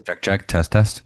Check, check, test, test.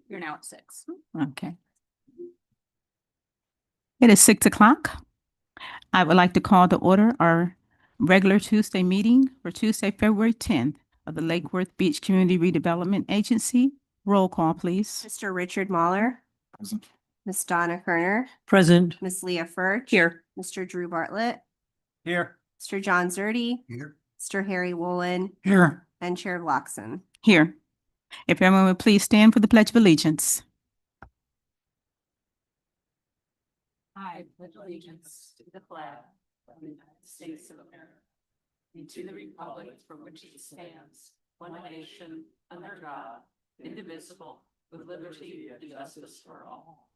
You're now at 6. Okay. It is 6:00. I would like to call to order our regular Tuesday meeting for Tuesday, February 10th of the Lake Worth Beach Community Redevelopment Agency. Roll call, please. Mr. Richard Mahler. Present. Miss Donna Kerner. Present. Miss Leah Furch. Here. Mr. Drew Bartlett. Here. Mr. John Zerdy. Here. Mr. Harry Wolin. Here. And Chair Bloxon. Here. If everyone would please stand for the Pledge of Allegiance. I pledge allegiance to the flag of the United States of America and to the republic for which it stands, one nation, under God, indivisible, with liberty and justice for all.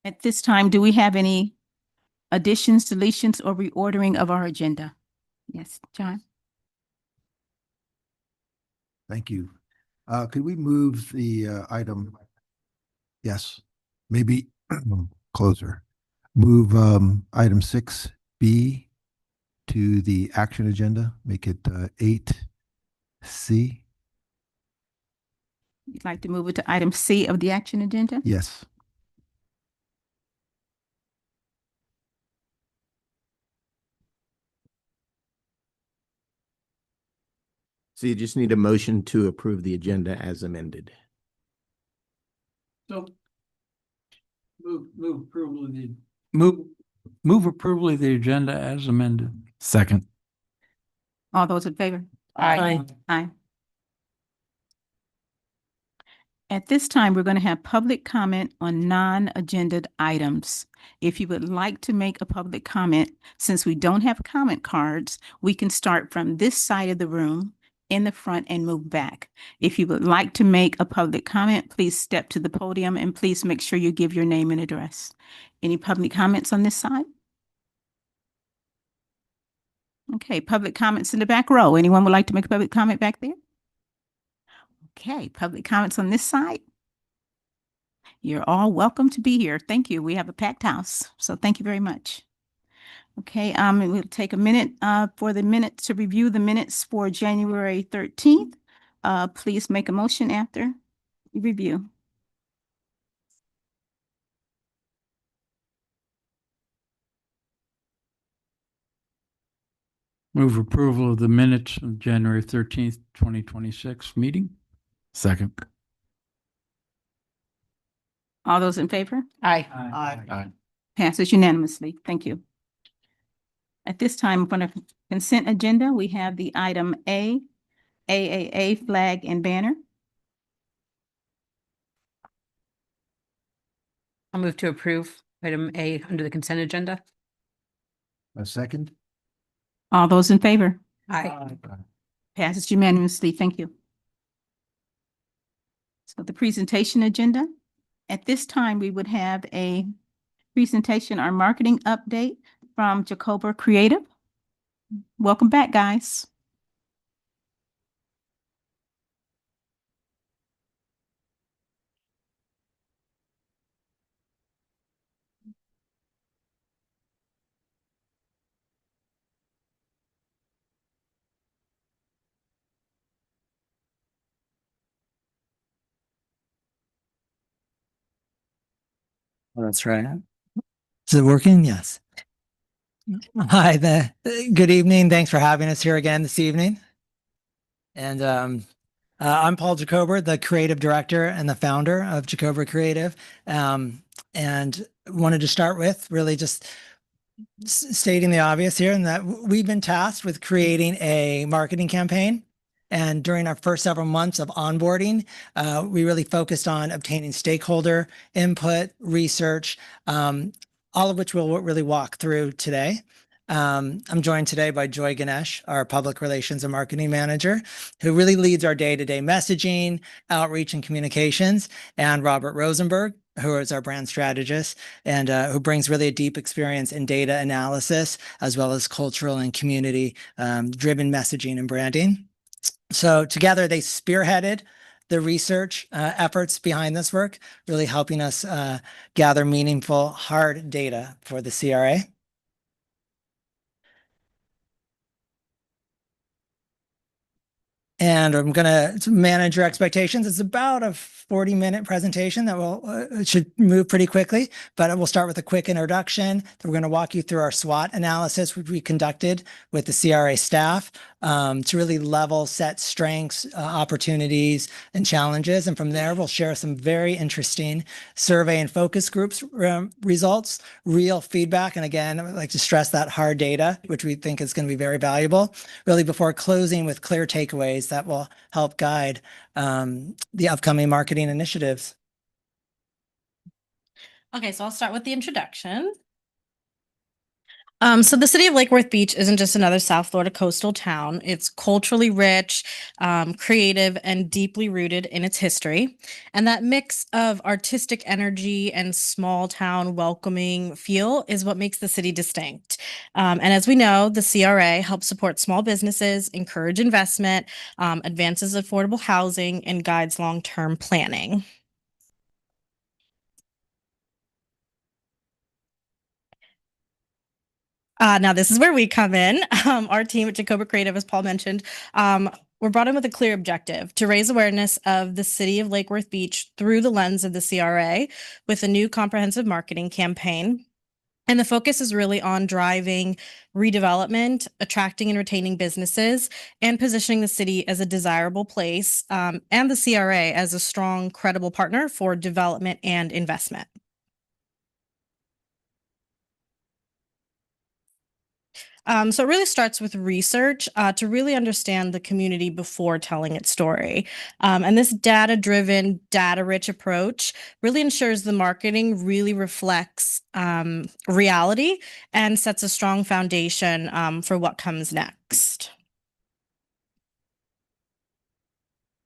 At this time, do we have any additions, deletions, or reordering of our agenda? Yes, John? Thank you. Could we move the item? Yes, maybe closer. Move item 6B to the action agenda, make it 8C. You'd like to move it to item C of the action agenda? Yes. So you just need a motion to approve the agenda as amended. So move approval of the move approval of the agenda as amended. Second. All those in favor? Aye. Aye. At this time, we're going to have public comment on non-agenda items. If you would like to make a public comment, since we don't have comment cards, we can start from this side of the room in the front and move back. If you would like to make a public comment, please step to the podium and please make sure you give your name and address. Any public comments on this side? Okay, public comments in the back row. Anyone would like to make a public comment back there? Okay, public comments on this side. You're all welcome to be here. Thank you. We have a packed house, so thank you very much. Okay, we'll take a minute for the minute to review the minutes for January 13th. Please make a motion after you review. Move approval of the minutes of January 13th, 2026 meeting. Second. All those in favor? Aye. Aye. Passes unanimously. Thank you. At this time, on the consent agenda, we have the item A, AAA flag and banner. I'll move to approve item A under the consent agenda. A second? All those in favor? Aye. Passes unanimously. Thank you. So the presentation agenda, At this time, we would have a presentation or marketing update from Jacoba Creative. Welcome back, guys. Oh, that's right. Is it working? Yes. Hi there. Good evening. Thanks for having us here again this evening. And I'm Paul Jacober, the creative director and the founder of Jacober Creative. And wanted to start with really just stating the obvious here, and that we've been tasked with creating a marketing campaign. And during our first several months of onboarding, we really focused on obtaining stakeholder input, research, all of which we'll really walk through today. I'm joined today by Joy Ganesh, our public relations and marketing manager, who really leads our day-to-day messaging, outreach, and communications, and Robert Rosenberg, who is our brand strategist and who brings really a deep experience in data analysis, as well as cultural and community driven messaging and branding. So together they spearheaded the research efforts behind this work, really helping us gather meaningful, hard data for the CRA. And I'm going to manage your expectations. It's about a 40-minute presentation that will should move pretty quickly, but we'll start with a quick introduction. We're going to walk you through our SWOT analysis, which we conducted with the CRA staff to really level set strengths, opportunities, and challenges. And from there, we'll share some very interesting survey and focus groups results, real feedback. And again, I'd like to stress that hard data, which we think is going to be very valuable, really before closing with clear takeaways that will help guide the upcoming marketing initiatives. Okay, so I'll start with the introduction. So the city of Lake Worth Beach isn't just another South Florida coastal town. It's culturally rich, creative, and deeply rooted in its history. And that mix of artistic energy and small town welcoming feel is what makes the city distinct. And as we know, the CRA helps support small businesses, encourage investment, advances affordable housing, and guides long-term planning. Now, this is where we come in. Our team at Jacoba Creative, as Paul mentioned, we're brought in with a clear objective to raise awareness of the city of Lake Worth Beach through the lens of the CRA with a new comprehensive marketing campaign. And the focus is really on driving redevelopment, attracting and retaining businesses, and positioning the city as a desirable place, and the CRA as a strong, credible partner for development and investment. So it really starts with research to really understand the community before telling its story. And this data-driven, data-rich approach really ensures the marketing really reflects reality and sets a strong foundation for what comes next.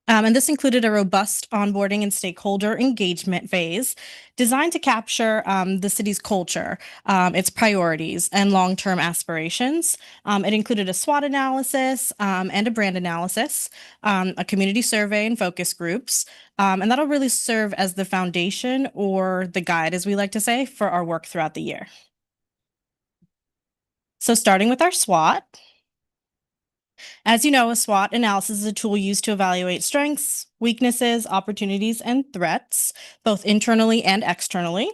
And this included a robust onboarding and stakeholder engagement phase designed to capture the city's culture, its priorities, and long-term aspirations. It included a SWOT analysis and a brand analysis, a community survey and focus groups, and that'll really serve as the foundation or the guide, as we like to say, for our work throughout the year. So starting with our SWOT. As you know, a SWOT analysis is a tool used to evaluate strengths, weaknesses, opportunities, and threats, both internally and externally.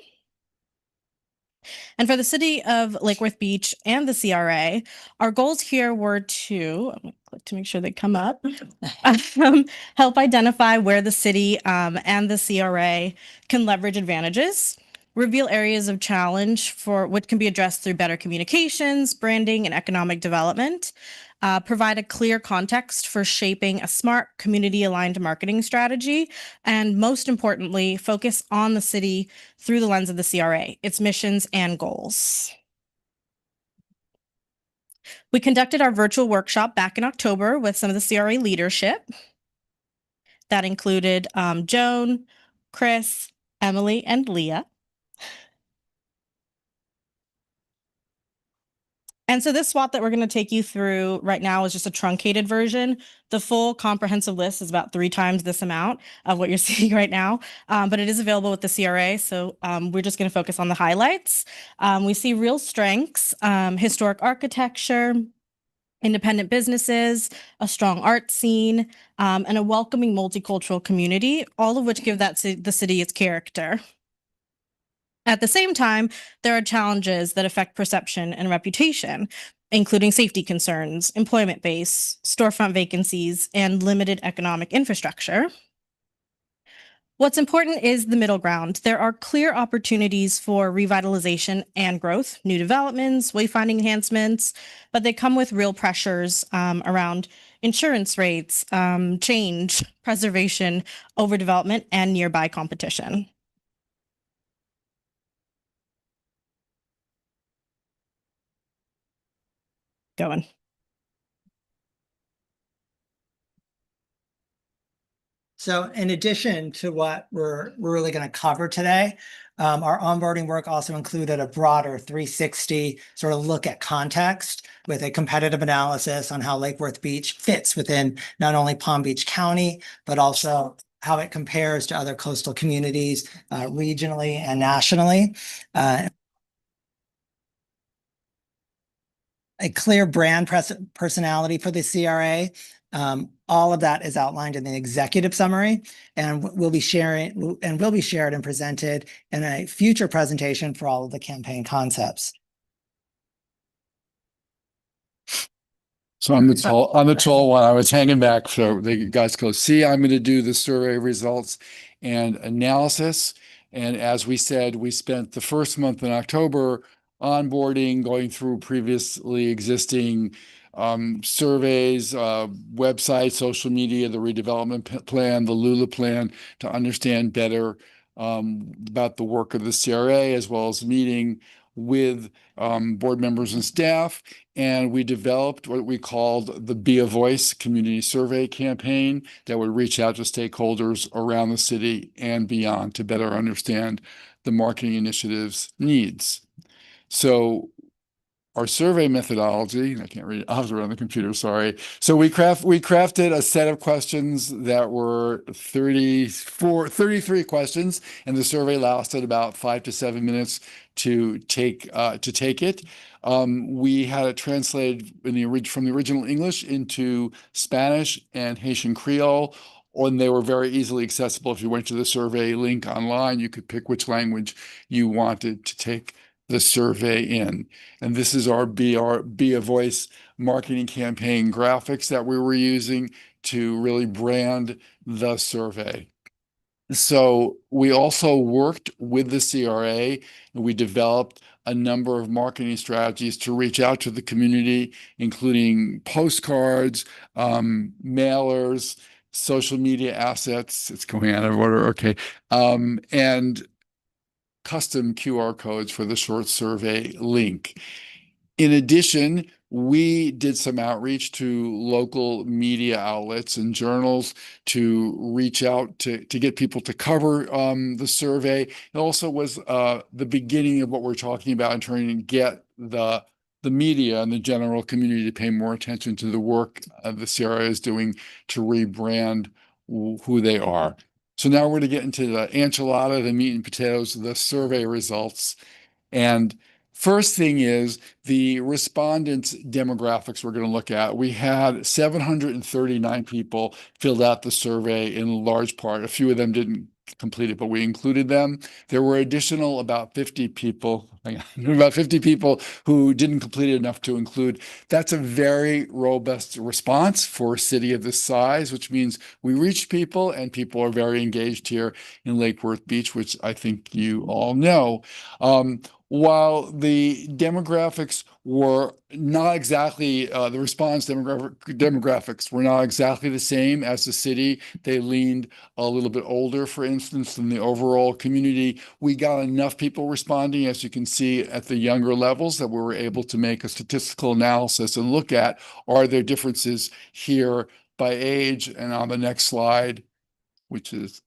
And for the city of Lake Worth Beach and the CRA, our goals here were to, I'm going to click to make sure they come up, help identify where the city and the CRA can leverage advantages, reveal areas of challenge for what can be addressed through better communications, branding, and economic development, provide a clear context for shaping a smart, community-aligned marketing strategy, and most importantly, focus on the city through the lens of the CRA, its missions and goals. We conducted our virtual workshop back in October with some of the CRA leadership. That included Joan, Chris, Emily, and Leah. And so this SWOT that we're going to take you through right now is just a truncated version. The full comprehensive list is about 3 times this amount of what you're seeing right now, but it is available with the CRA. So we're just going to focus on the highlights. We see real strengths, historic architecture, independent businesses, a strong art scene, and a welcoming multicultural community, all of which give the city its character. At the same time, there are challenges that affect perception and reputation, including safety concerns, employment base, storefront vacancies, and limited economic infrastructure. What's important is the middle ground. There are clear opportunities for revitalization and growth, new developments, wayfinding enhancements, but they come with real pressures around insurance rates, change, preservation, overdevelopment, and nearby competition. Going. So in addition to what we're really going to cover today, our onboarding work also included a broader 360 sort of look at context with a competitive analysis on how Lake Worth Beach fits within not only Palm Beach County, but also how it compares to other coastal communities regionally and nationally. A clear brand personality for the CRA. All of that is outlined in the executive summary, and we'll be shared and presented in a future presentation for all of the campaign concepts. So I'm the tall one. I was hanging back so the guys go, see, I'm going to do the survey results and analysis. And as we said, we spent the first month in October onboarding, going through previously existing surveys, websites, social media, the redevelopment plan, the Lula plan, to understand better about the work of the CRA, as well as meeting with board members and staff. And we developed what we called the Be a Voice community survey campaign that would reach out to stakeholders around the city and beyond to better understand the marketing initiative's needs. So our survey methodology, I can't read it, I was around the computer, sorry. So we crafted a set of questions that were 33 questions, and the survey lasted about 5 to 7 minutes to take it. We had it translated from the original English into Spanish and Haitian Creole, and they were very easily accessible. If you went to the survey link online, you could pick which language you wanted to take the survey in. And this is our Be a Voice marketing campaign graphics that we were using to really brand the survey. So we also worked with the CRA, and we developed a number of marketing strategies to reach out to the community, including postcards, mailers, social media assets. It's going out of order. Okay. And custom QR codes for the short survey link. In addition, we did some outreach to local media outlets and journals to reach out to get people to cover the survey. It also was the beginning of what we're talking about in trying to get the media and the general community to pay more attention to the work the CRA is doing to rebrand who they are. So now we're going to get into the enchilada, the meat and potatoes, the survey results. And first thing is the respondents' demographics we're going to look at. We had 739 people filled out the survey in large part. A few of them didn't complete it, but we included them. There were additional about 50 people who didn't complete it enough to include. That's a very robust response for a city of this size, which means we reached people and people are very engaged here in Lake Worth Beach, which I think you all know. While the demographics were not exactly, the response demographics were not exactly the same as the city, they leaned a little bit older, for instance, than the overall community. We got enough people responding, as you can see, at the younger levels that we were able to make a statistical analysis and look at, are there differences here by age? And on the next slide, which is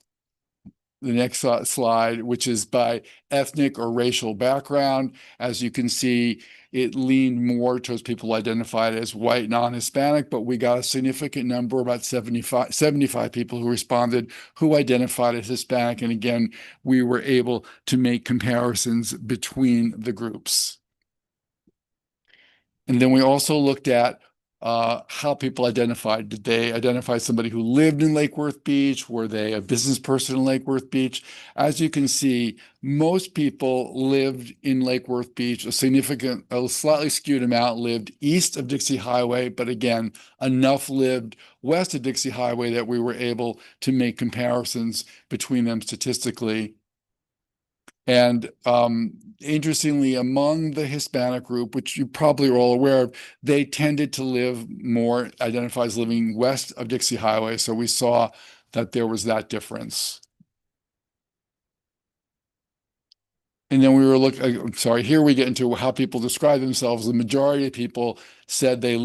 the next slide, which is by ethnic or racial background. As you can see, it leaned more towards people identified as white, non-Hispanic, but we got a significant number, about 75 people who responded who identified as Hispanic. And again, we were able to make comparisons between the groups. And then we also looked at how people identified. Did they identify somebody who lived in Lake Worth Beach? Were they a business person in Lake Worth Beach? As you can see, most people lived in Lake Worth Beach. A slightly skewed amount lived east of Dixie Highway, but again, enough lived west of Dixie Highway that we were able to make comparisons between them statistically. And interestingly, among the Hispanic group, which you probably are all aware of, they tended to live more, identified as living west of Dixie Highway. So we saw that there was that difference. And then we were looking, sorry, here we get into how people describe themselves. The majority of people said they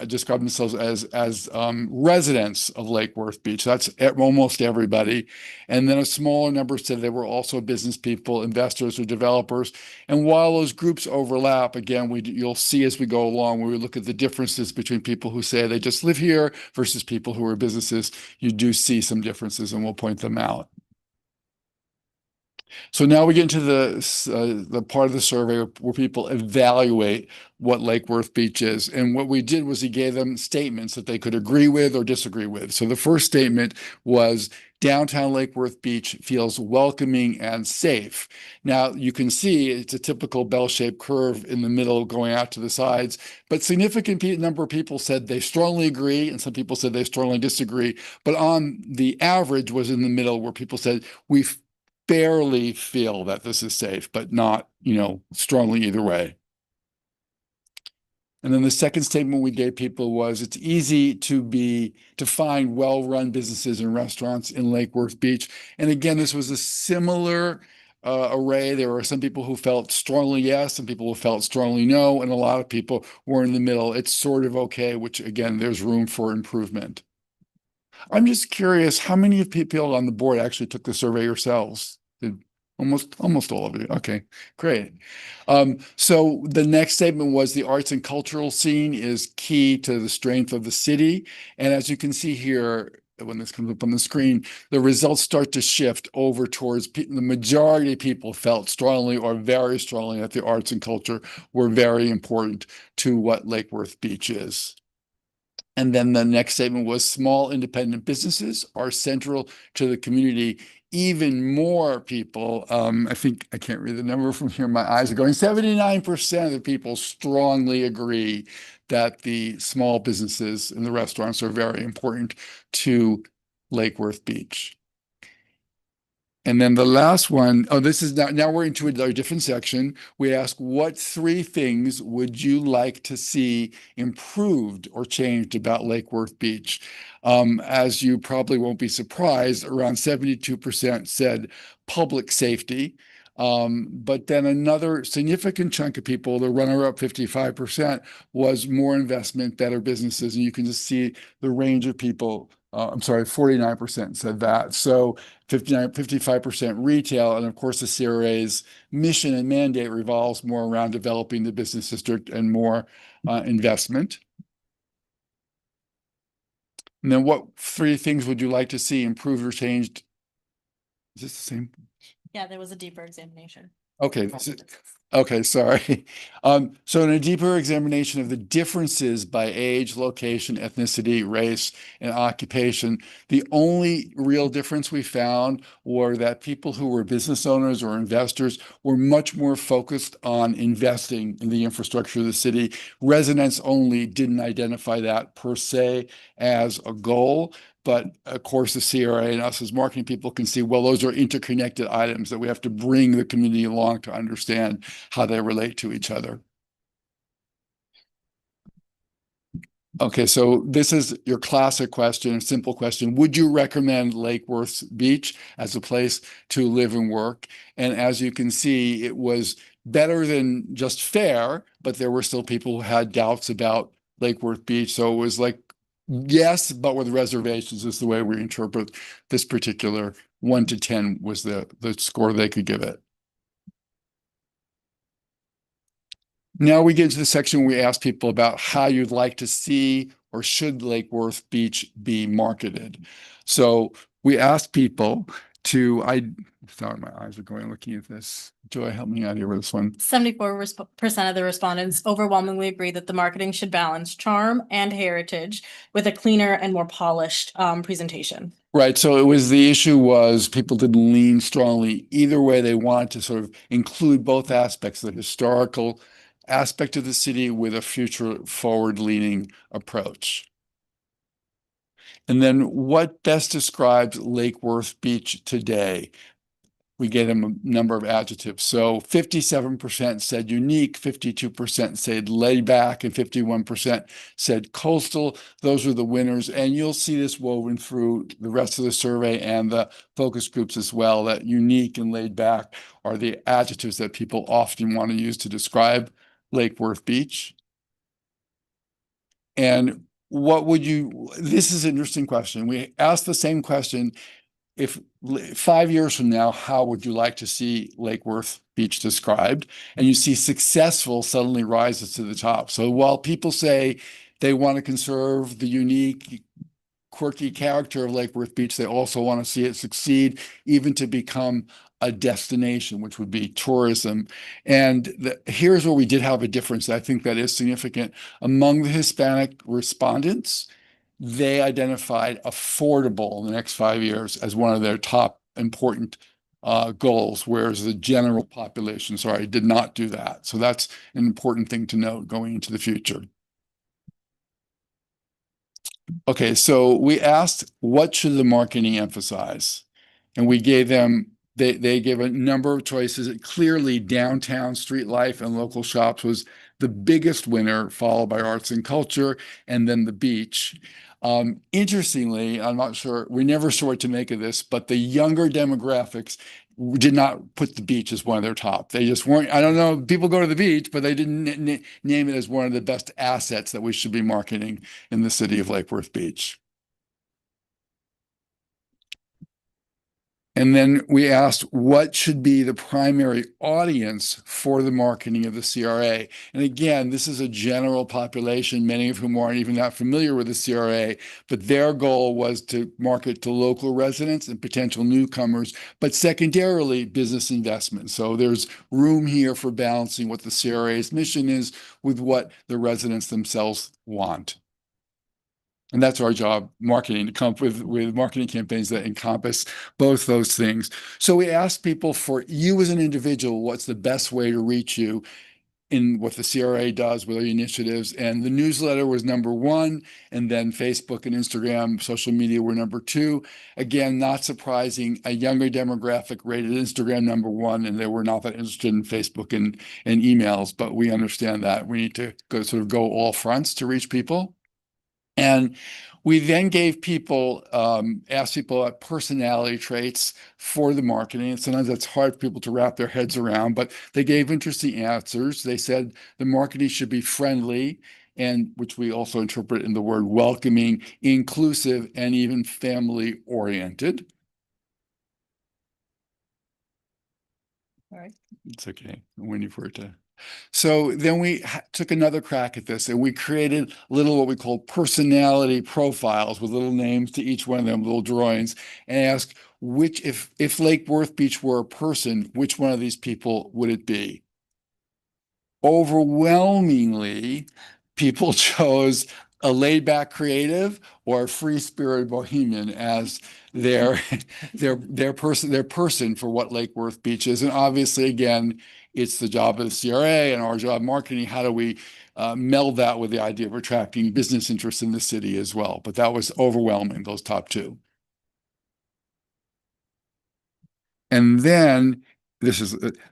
describe themselves as residents of Lake Worth Beach. That's almost everybody. And then a smaller number said they were also business people, investors, or developers. And while those groups overlap, again, you'll see as we go along, when we look at the differences between people who say they just live here versus people who are businesses, you do see some differences, and we'll point them out. So now we get into the part of the survey where people evaluate what Lake Worth Beach is. And what we did was he gave them statements that they could agree with or disagree with. So the first statement was, downtown Lake Worth Beach feels welcoming and safe. Now you can see it's a typical bell-shaped curve in the middle going out to the sides, but significant number of people said they strongly agree, and some people said they strongly disagree. But on the average was in the middle, where people said we barely feel that this is safe, but not, strongly either way. And then the second statement we gave people was, it's easy to find well-run businesses and restaurants in Lake Worth Beach. And again, this was a similar array. There were some people who felt strongly yes, some people who felt strongly no, and a lot of people were in the middle. It's sort of okay, which again, there's room for improvement. I'm just curious, how many of people on the board actually took the survey yourselves? Almost all of you. Okay, great. So the next statement was, the arts and cultural scene is key to the strength of the city. And as you can see here, when this comes up on the screen, the results start to shift over towards the majority of people felt strongly or very strongly that the arts and culture were very important to what Lake Worth Beach is. And then the next statement was, small independent businesses are central to the community. Even more people, I think, I can't read the number from here, my eyes are going, 79% of the people strongly agree that the small businesses and the restaurants are very important to Lake Worth Beach. And then the last one, this is now we're into a different section. We ask, what 3 things would you like to see improved or changed about Lake Worth Beach? As you probably won't be surprised, around 72% said public safety. But then another significant chunk of people, the runner-up 55%, was more investment, better businesses. And you can just see the range of people. 49% said that. So 55% retail. And of course, the CRA's mission and mandate revolves more around developing the business district and more investment. And then what 3 things would you like to see improved or changed? Is this the same? Yeah, there was a deeper examination. Okay. Okay, sorry. So in a deeper examination of the differences by age, location, ethnicity, race, and occupation, the only real difference we found were that people who were business owners or investors were much more focused on investing in the infrastructure of the city. Residents only didn't identify that per se as a goal. But of course, the CRA and us as marketing people can see, well, those are interconnected items that we have to bring the community along to understand how they relate to each other. Okay, so this is your classic question, a simple question. Would you recommend Lake Worth Beach as a place to live and work? And as you can see, it was better than just fair, but there were still people who had doubts about Lake Worth Beach. So it was like yes, but with reservations is the way we interpret this particular 1 to 10 was the score they could give it. Now we get to the section where we ask people about how you'd like to see or should Lake Worth Beach be marketed. So we asked people to, sorry, my eyes are going looking at this. Joy, help me out here with this one. 74% of the respondents overwhelmingly agree that the marketing should balance charm and heritage with a cleaner and more polished presentation. Right. So it was the issue was people didn't lean strongly either way. They wanted to sort of include both aspects, the historical aspect of the city with a future forward leaning approach. And then what best describes Lake Worth Beach today? We gave them a number of adjectives. So 57% said unique, 52% said laid back, and 51% said coastal. Those are the winners. And you'll see this woven through the rest of the survey and the focus groups as well, that unique and laid back are the adjectives that people often want to use to describe Lake Worth Beach. And what would you, this is an interesting question. We asked the same question. If 5 years from now, how would you like to see Lake Worth Beach described? And you see successful suddenly rises to the top. So while people say they want to conserve the unique, quirky character of Lake Worth Beach, they also want to see it succeed, even to become a destination, which would be tourism. And here's where we did have a difference. I think that is significant. Among the Hispanic respondents, they identified affordable in the next 5 years as one of their top important goals, whereas the general population, did not do that. So that's an important thing to note going into the future. Okay, so we asked, what should the marketing emphasize? And we gave them, they gave a number of choices. Clearly, downtown street life and local shops was the biggest winner, followed by arts and culture, and then the beach. Interestingly, I'm not sure, we never sure what to make of this, but the younger demographics did not put the beach as one of their top. They just weren't, I don't know, people go to the beach, but they didn't name it as one of the best assets that we should be marketing in the city of Lake Worth Beach. And then we asked what should be the primary audience for the marketing of the CRA. And again, this is a general population, many of whom aren't even that familiar with the CRA, but their goal was to market to local residents and potential newcomers, but secondarily, business investment. So there's room here for balancing what the CRA's mission is with what the residents themselves want. And that's our job, marketing, to come up with marketing campaigns that encompass both those things. So we asked people, for you as an individual, what's the best way to reach you in what the CRA does with their initiatives? And the newsletter was number 1, and then Facebook and Instagram, social media were number 2. Again, not surprising, a younger demographic rated Instagram number 1, and they were not that interested in Facebook and emails, but we understand that. We need to go all fronts to reach people. And we then gave people, asked people about personality traits for the marketing. And sometimes that's hard for people to wrap their heads around, but they gave interesting answers. They said the marketing should be friendly, and which we also interpret in the word welcoming, inclusive, and even family oriented. All right. It's okay. I'm waiting for it to. So then we took another crack at this, and we created little what we call personality profiles with little names to each one of them, little drawings, and asked which, if Lake Worth Beach were a person, which one of these people would it be? Overwhelmingly, people chose a laid-back creative or a free-spirited bohemian as their person for what Lake Worth Beach is. And obviously, again, it's the job of the CRA and our job marketing. How do we meld that with the idea of attracting business interests in the city as well? But that was overwhelming, those top 2. And then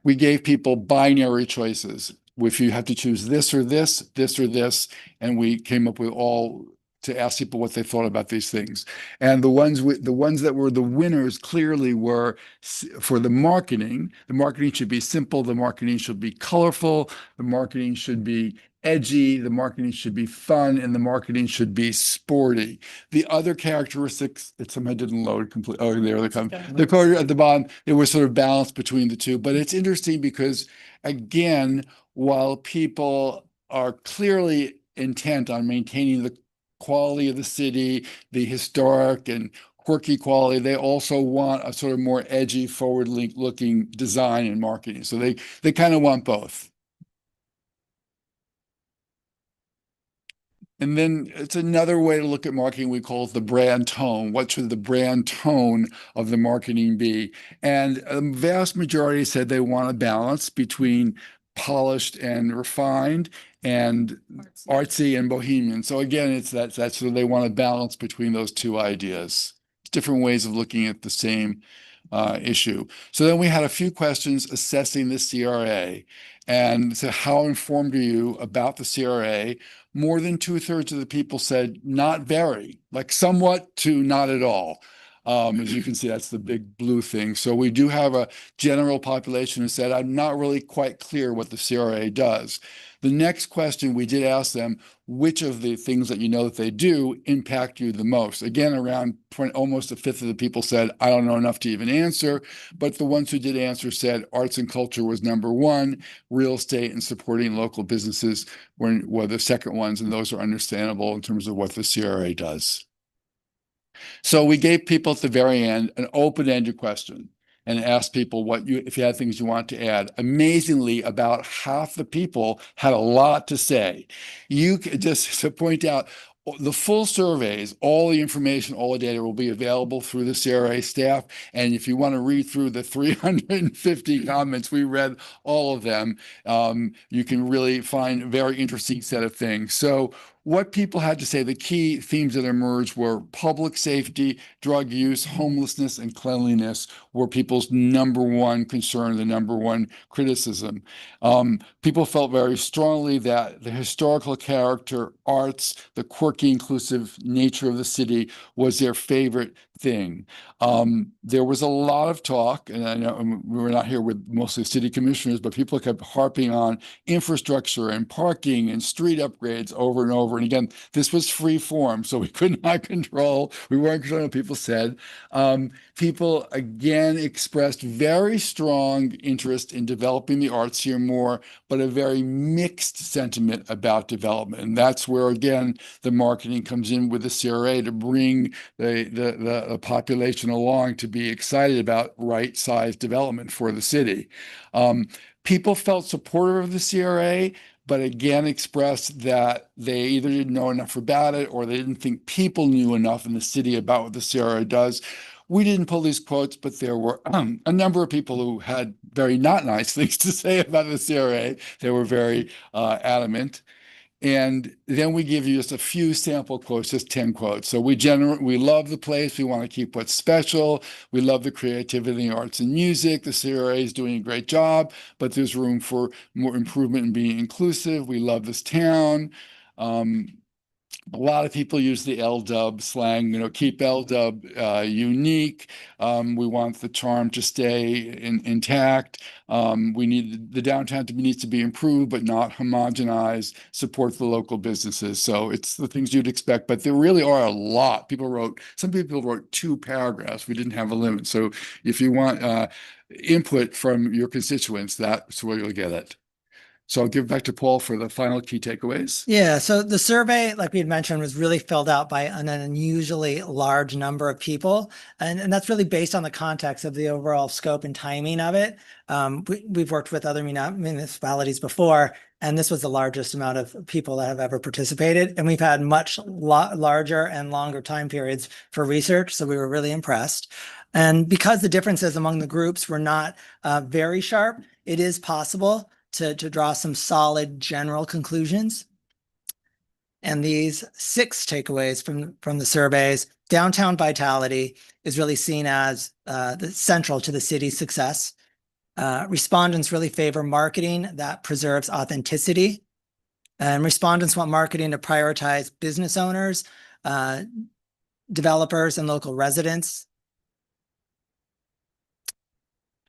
we gave people binary choices. If you have to choose this or this, this or this, and we came up with all to ask people what they thought about these things. And the ones that were the winners clearly were for the marketing. The marketing should be simple. The marketing should be colorful. The marketing should be edgy, the marketing should be fun, and the marketing should be sporty. The other characteristics that somehow didn't load completely. Oh, there they come. Okay. The code at the bottom, it was sort of balanced between the two. But it's interesting because, again, while people are clearly intent on maintaining the quality of the city, the historic and quirky quality, they also want a sort of more edgy, forward-looking design and marketing. So they kind of want both. And then it's another way to look at marketing we call it the brand tone. What should the brand tone of the marketing be? And a vast majority said they want a balance between polished and refined and artsy and bohemian. So again, it's that's so they want a balance between those two ideas. It's different ways of looking at the same issue. So then we had a few questions assessing the CRA. And so how informed are you about the CRA? More than 2/3 of the people said not very, like somewhat to not at all. As you can see, that's the big blue thing. So we do have a general population who said, I'm not really quite clear what the CRA does. The next question, we did ask them, which of the things that you know that they do impact you the most? Again, around almost a fifth of the people said, I don't know enough to even answer. But the ones who did answer said arts and culture was number one, real estate and supporting local businesses were the second ones, and those are understandable in terms of what the CRA does. So we gave people at the very end an open-ended question and asked people if you had things you want to add. Amazingly, about half the people had a lot to say. You just to point out, the full surveys, all the information, all the data will be available through the CRA staff. And if you want to read through the 350 comments, we read all of them. You can really find a very interesting set of things. So what people had to say, the key themes that emerged were public safety, drug use, homelessness, and cleanliness were people's number one concern, the number one criticism. People felt very strongly that the historical character, arts, the quirky, inclusive nature of the city was their favorite thing. There was a lot of talk, and I know we were not here with mostly city commissioners, but people kept harping on infrastructure and parking and street upgrades over and over. And again, this was free form, so we could not control, we weren't controlling what people said. People again expressed very strong interest in developing the arts here more, but a very mixed sentiment about development. And that's where, again, the marketing comes in with the CRA to bring the population along to be excited about right-sized development for the city. People felt supportive of the CRA, but again expressed that they either didn't know enough about it or they didn't think people knew enough in the city about what the CRA does. We didn't pull these quotes, but there were a number of people who had very not nice things to say about the CRA. They were very adamant. And then we give you just a few sample quotes, just 10 quotes. So we love the place. We want to keep what's special. We love the creativity in the arts and music. The CRA is doing a great job, but there's room for more improvement in being inclusive. We love this town. A lot of people use the L-dub slang, keep L-dub unique. We want the charm to stay intact. We need the downtown needs to be improved, but not homogenized, support the local businesses. So it's the things you'd expect, but there really are a lot. Some people wrote 2 paragraphs. We didn't have a limit. So if you want input from your constituents, that's where you'll get it. So I'll give it back to Paul for the final key takeaways. Yeah, so the survey, like we had mentioned, was really filled out by an unusually large number of people. And that's really based on the context of the overall scope and timing of it. We've worked with other municipalities before, and this was the largest amount of people that have ever participated. And we've had much larger and longer time periods for research, so we were really impressed. And because the differences among the groups were not very sharp, it is possible to draw some solid general conclusions. And these 6 takeaways from the surveys: downtown vitality is really seen as central to the city's success. Respondents really favor marketing that preserves authenticity. And respondents want marketing to prioritize business owners, developers, and local residents.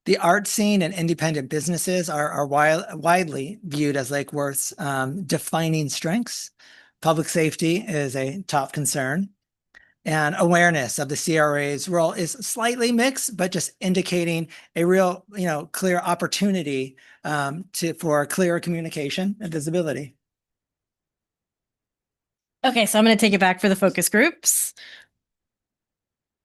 The art scene and independent businesses are widely viewed as Lake Worth's defining strengths. Public safety is a top concern. And awareness of the CRA's role is slightly mixed, but just indicating a real, clear opportunity for clearer communication and visibility. Okay, so I'm going to take it back for the focus groups.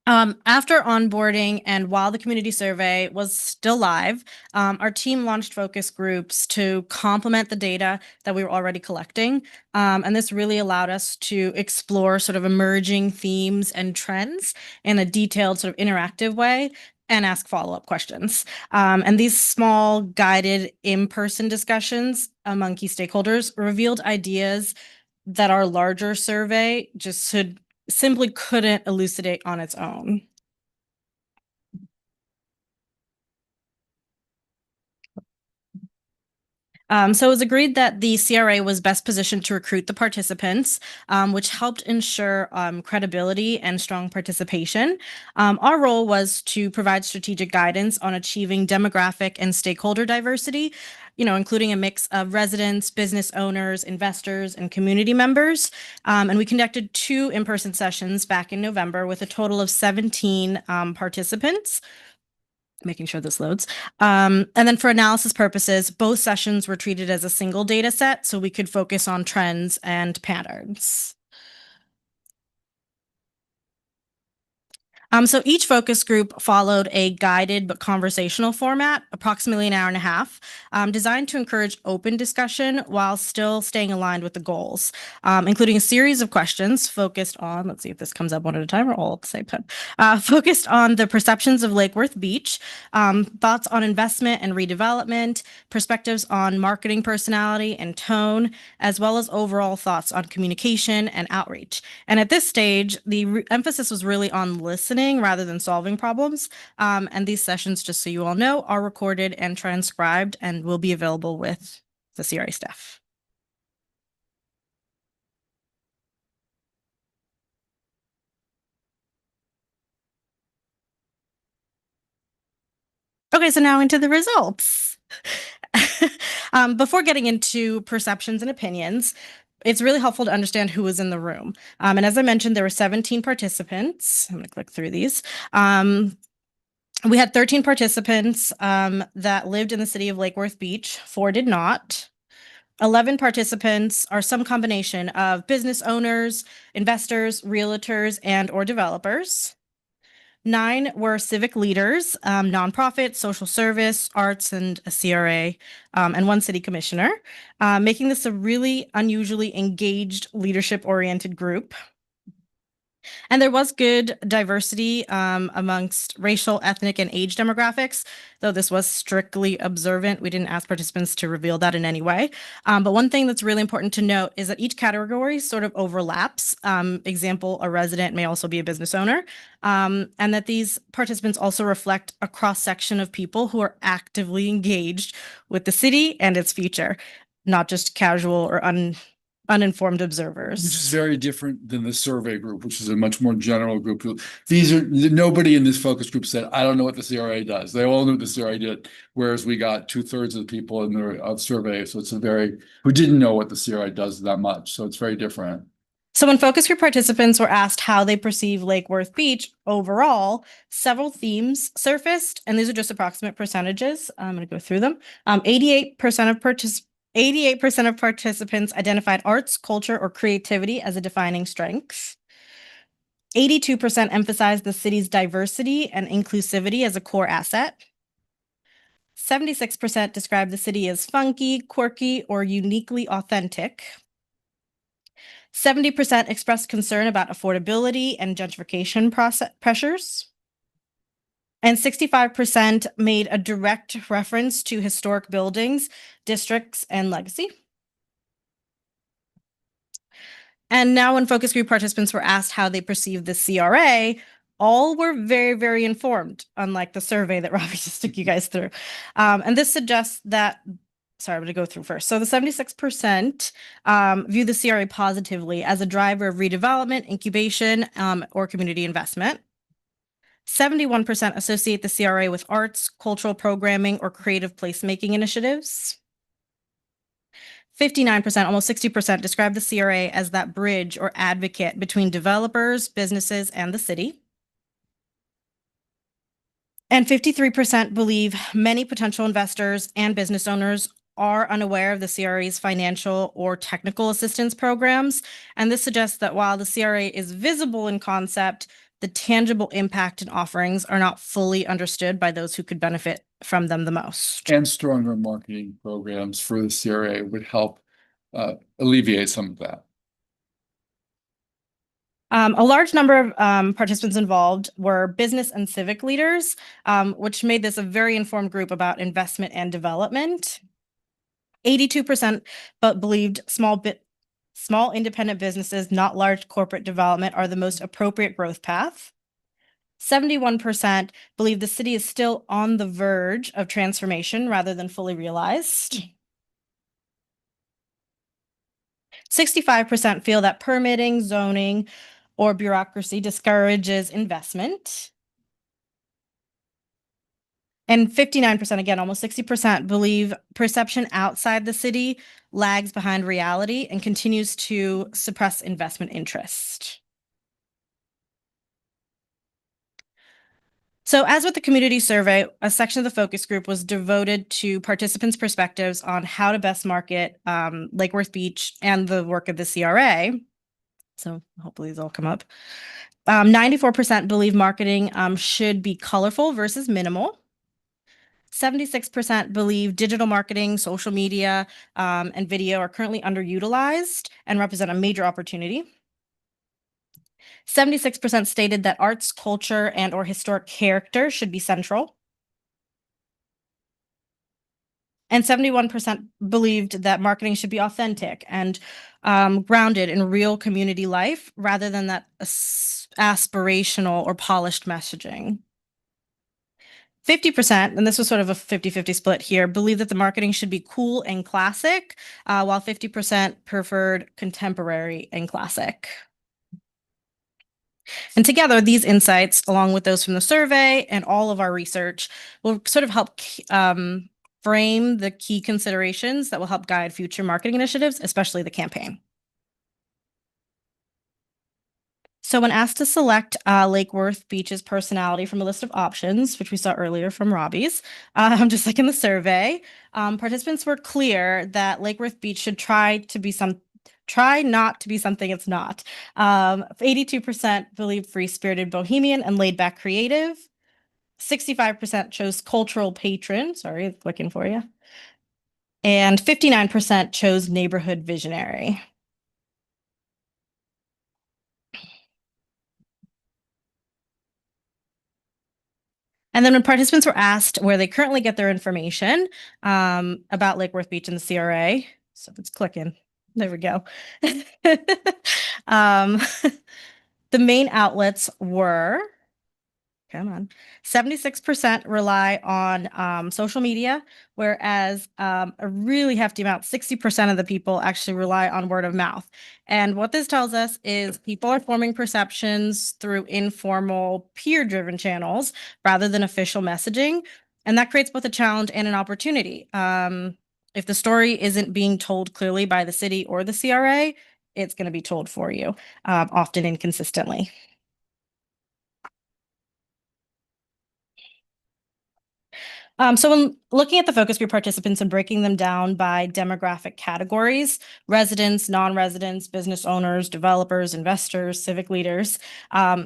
After onboarding and while the community survey was still live, our team launched focus groups to complement the data that we were already collecting. And this really allowed us to explore sort of emerging themes and trends in a detailed, sort of interactive way and ask follow-up questions. And these small guided in-person discussions among key stakeholders revealed ideas that our larger survey just simply couldn't elucidate on its own. So it was agreed that the CRA was best positioned to recruit the participants, which helped ensure credibility and strong participation. Our role was to provide strategic guidance on achieving demographic and stakeholder diversity, including a mix of residents, business owners, investors, and community members. And we conducted 2 in-person sessions back in November with a total of 17 participants. Making sure this loads. And then for analysis purposes, both sessions were treated as a single data set so we could focus on trends and patterns. So each focus group followed a guided but conversational format, approximately an hour and a half, designed to encourage open discussion while still staying aligned with the goals, including a series of questions focused on, let's see if this comes up one at a time or all at the same time, focused on the perceptions of Lake Worth Beach, thoughts on investment and redevelopment, perspectives on marketing personality and tone, as well as overall thoughts on communication and outreach. And at this stage, the emphasis was really on listening rather than solving problems. And these sessions, just so you all know, are recorded and transcribed and will be available with the CRA staff. Okay, so now into the results. Before getting into perceptions and opinions, it's really helpful to understand who was in the room. And as I mentioned, there were 17 participants. I'm going to click through these. We had 13 participants that lived in the city of Lake Worth Beach. 4 did not. 11 participants are some combination of business owners, investors, realtors, and/or developers. 9 were civic leaders, nonprofit, social service, arts, and a CRA, and 1 city commissioner, making this a really unusually engaged, leadership-oriented group. And there was good diversity amongst racial, ethnic, and age demographics, though this was strictly observant. We didn't ask participants to reveal that in any way. But one thing that's really important to note is that each category sort of overlaps. Example, a resident may also be a business owner, and that these participants also reflect a cross-section of people who are actively engaged with the city and its future, not just casual or uninformed observers. Which is very different than the survey group, which is a much more general group. Nobody in this focus group said, I don't know what the CRA does. They all knew what the CRA did, whereas we got 2/3 of the people in the survey. So it's who didn't know what the CRA does that much. So it's very different. So when focus group participants were asked how they perceive Lake Worth Beach overall, several themes surfaced, and these are just approximate percentages. I'm going to go through them. 88% of participants identified arts, culture, or creativity as a defining strength. 82% emphasized the city's diversity and inclusivity as a core asset. 76% described the city as funky, quirky, or uniquely authentic. 70% expressed concern about affordability and gentrification pressures. And 65% made a direct reference to historic buildings, districts, and legacy. And now when focus group participants were asked how they perceived the CRA, all were very, very informed, unlike the survey that Robbie just took you guys through. And this suggests that, sorry, I'm going to go through first. So the 76% view the CRA positively as a driver of redevelopment, incubation, or community investment. 71% associate the CRA with arts, cultural programming, or creative placemaking initiatives. 59%, almost 60%, describe the CRA as that bridge or advocate between developers, businesses, and the city. And 53% believe many potential investors and business owners are unaware of the CRA's financial or technical assistance programs. And this suggests that while the CRA is visible in concept, the tangible impact and offerings are not fully understood by those who could benefit from them the most. And stronger marketing programs for the CRA would help alleviate some of that. A large number of participants involved were business and civic leaders, which made this a very informed group about investment and development. 82% but believed small independent businesses, not large corporate development, are the most appropriate growth path. 71% believe the city is still on the verge of transformation rather than fully realized. 65% feel that permitting, zoning, or bureaucracy discourages investment. And 59%, again, almost 60%, believe perception outside the city lags behind reality and continues to suppress investment interest. So as with the community survey, a section of the focus group was devoted to participants' perspectives on how to best market Lake Worth Beach and the work of the CRA. So hopefully these all come up. 94% believe marketing should be colorful versus minimal. 76% believe digital marketing, social media, and video are currently underutilized and represent a major opportunity. 76% stated that arts, culture, and or historic character should be central. And 71% believed that marketing should be authentic and grounded in real community life rather than that aspirational or polished messaging. 50%, and this was sort of a 50-50 split here, believe that the marketing should be cool and classic, while 50% preferred contemporary and classic. And together, these insights, along with those from the survey and all of our research, will sort of help frame the key considerations that will help guide future marketing initiatives, especially the campaign. So when asked to select Lake Worth Beach's personality from a list of options, which we saw earlier from Robbie's, just like in the survey, participants were clear that Lake Worth Beach should try not to be something it's not. 82% believe free-spirited bohemian and laid-back creative. 65% chose cultural patron. Sorry, clicking for you. And 59% chose neighborhood visionary. And then when participants were asked where they currently get their information about Lake Worth Beach and the CRA, so it's clicking. There we go. The main outlets were, come on, 76% rely on social media, whereas a really hefty amount, 60% of the people actually rely on word of mouth. And what this tells us is people are forming perceptions through informal, peer-driven channels rather than official messaging. And that creates both a challenge and an opportunity. If the story isn't being told clearly by the city or the CRA, it's going to be told for you, often inconsistently. So when looking at the focus group participants and breaking them down by demographic categories, residents, non-residents, business owners, developers, investors, civic leaders,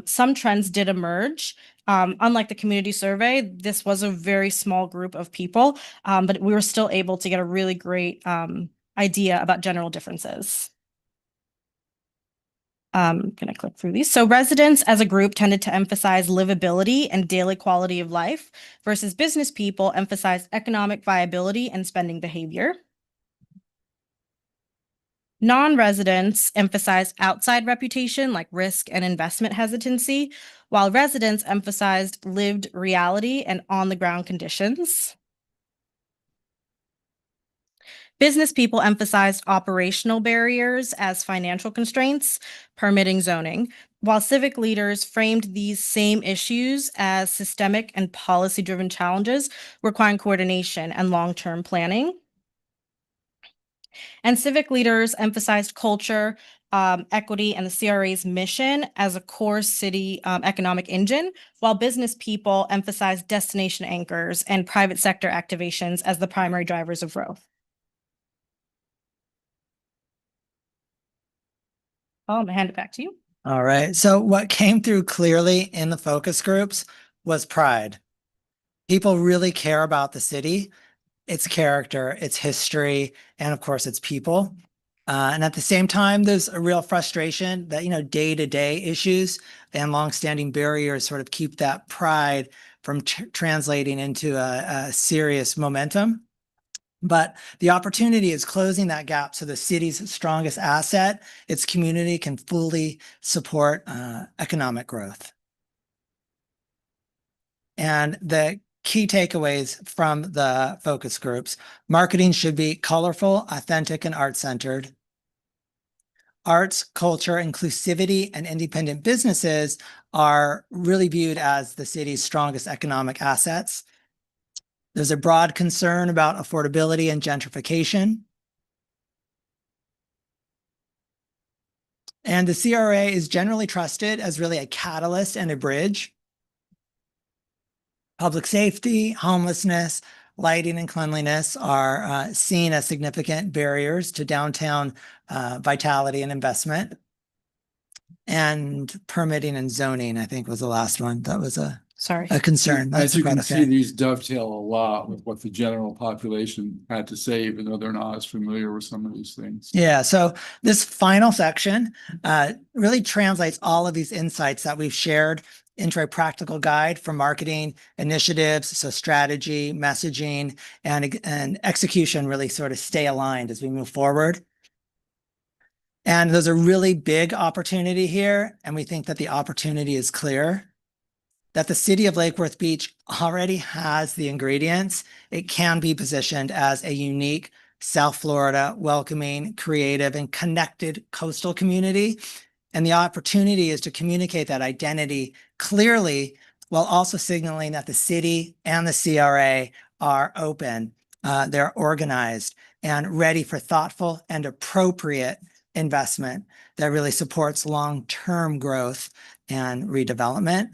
some trends did emerge. Unlike the community survey, this was a very small group of people, but we were still able to get a really great idea about general differences. I'm going to click through these. So residents as a group tended to emphasize livability and daily quality of life versus business people emphasize economic viability and spending behavior. Non-residents emphasized outside reputation like risk and investment hesitancy, while residents emphasized lived reality and on-the-ground conditions. Business people emphasized operational barriers as financial constraints, permitting, zoning. while civic leaders framed these same issues as systemic and policy-driven challenges requiring coordination and long-term planning. And civic leaders emphasized culture, equity, and the CRA's mission as a core city economic engine, while business people emphasized destination anchors and private sector activations as the primary drivers of growth. I'm gonna hand it back to you. All right. So what came through clearly in the focus groups was pride. People really care about the city, its character, its history, and of course, its people. And at the same time, there's a real frustration that, day-to-day issues and longstanding barriers sort of keep that pride from translating into a serious momentum. But the opportunity is closing that gap so the city's strongest asset, its community, can fully support economic growth. And the key takeaways from the focus groups: marketing should be colorful, authentic, and art-centered. Arts, culture, inclusivity, and independent businesses are really viewed as the city's strongest economic assets. There's a broad concern about affordability and gentrification. And the CRA is generally trusted as really a catalyst and a bridge. Public safety, homelessness, lighting, and cleanliness are seen as significant barriers to downtown vitality and investment. And permitting and zoning, I think, was the last one. That was a concern. As you can okay. see, these dovetail a lot with what the general population had to say, even though they're not as familiar with some of these things. Yeah, so this final section really translates all of these insights that we've shared into a practical guide for marketing initiatives, so strategy, messaging, and execution really sort of stay aligned as we move forward. And there's a really big opportunity here, and we think that the opportunity is clear, that the city of Lake Worth Beach already has the ingredients. It can be positioned as a unique South Florida, welcoming, creative, and connected coastal community. And the opportunity is to communicate that identity clearly, while also signaling that the city and the CRA are open, they're organized, and ready for thoughtful and appropriate investment that really supports long-term growth and redevelopment.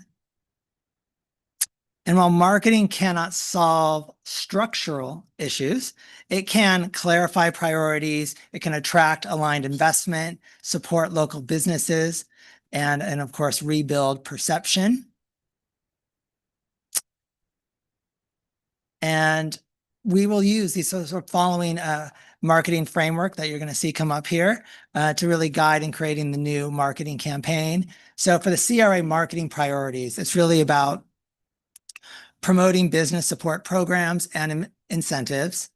And while marketing cannot solve structural issues, it can clarify priorities, it can attract aligned investment, support local businesses, and of course, rebuild perception. And we will use these sort of following marketing framework that you're going to see come up here to really guide in creating the new marketing campaign. So for the CRA marketing priorities, it's really about promoting business support programs and incentives,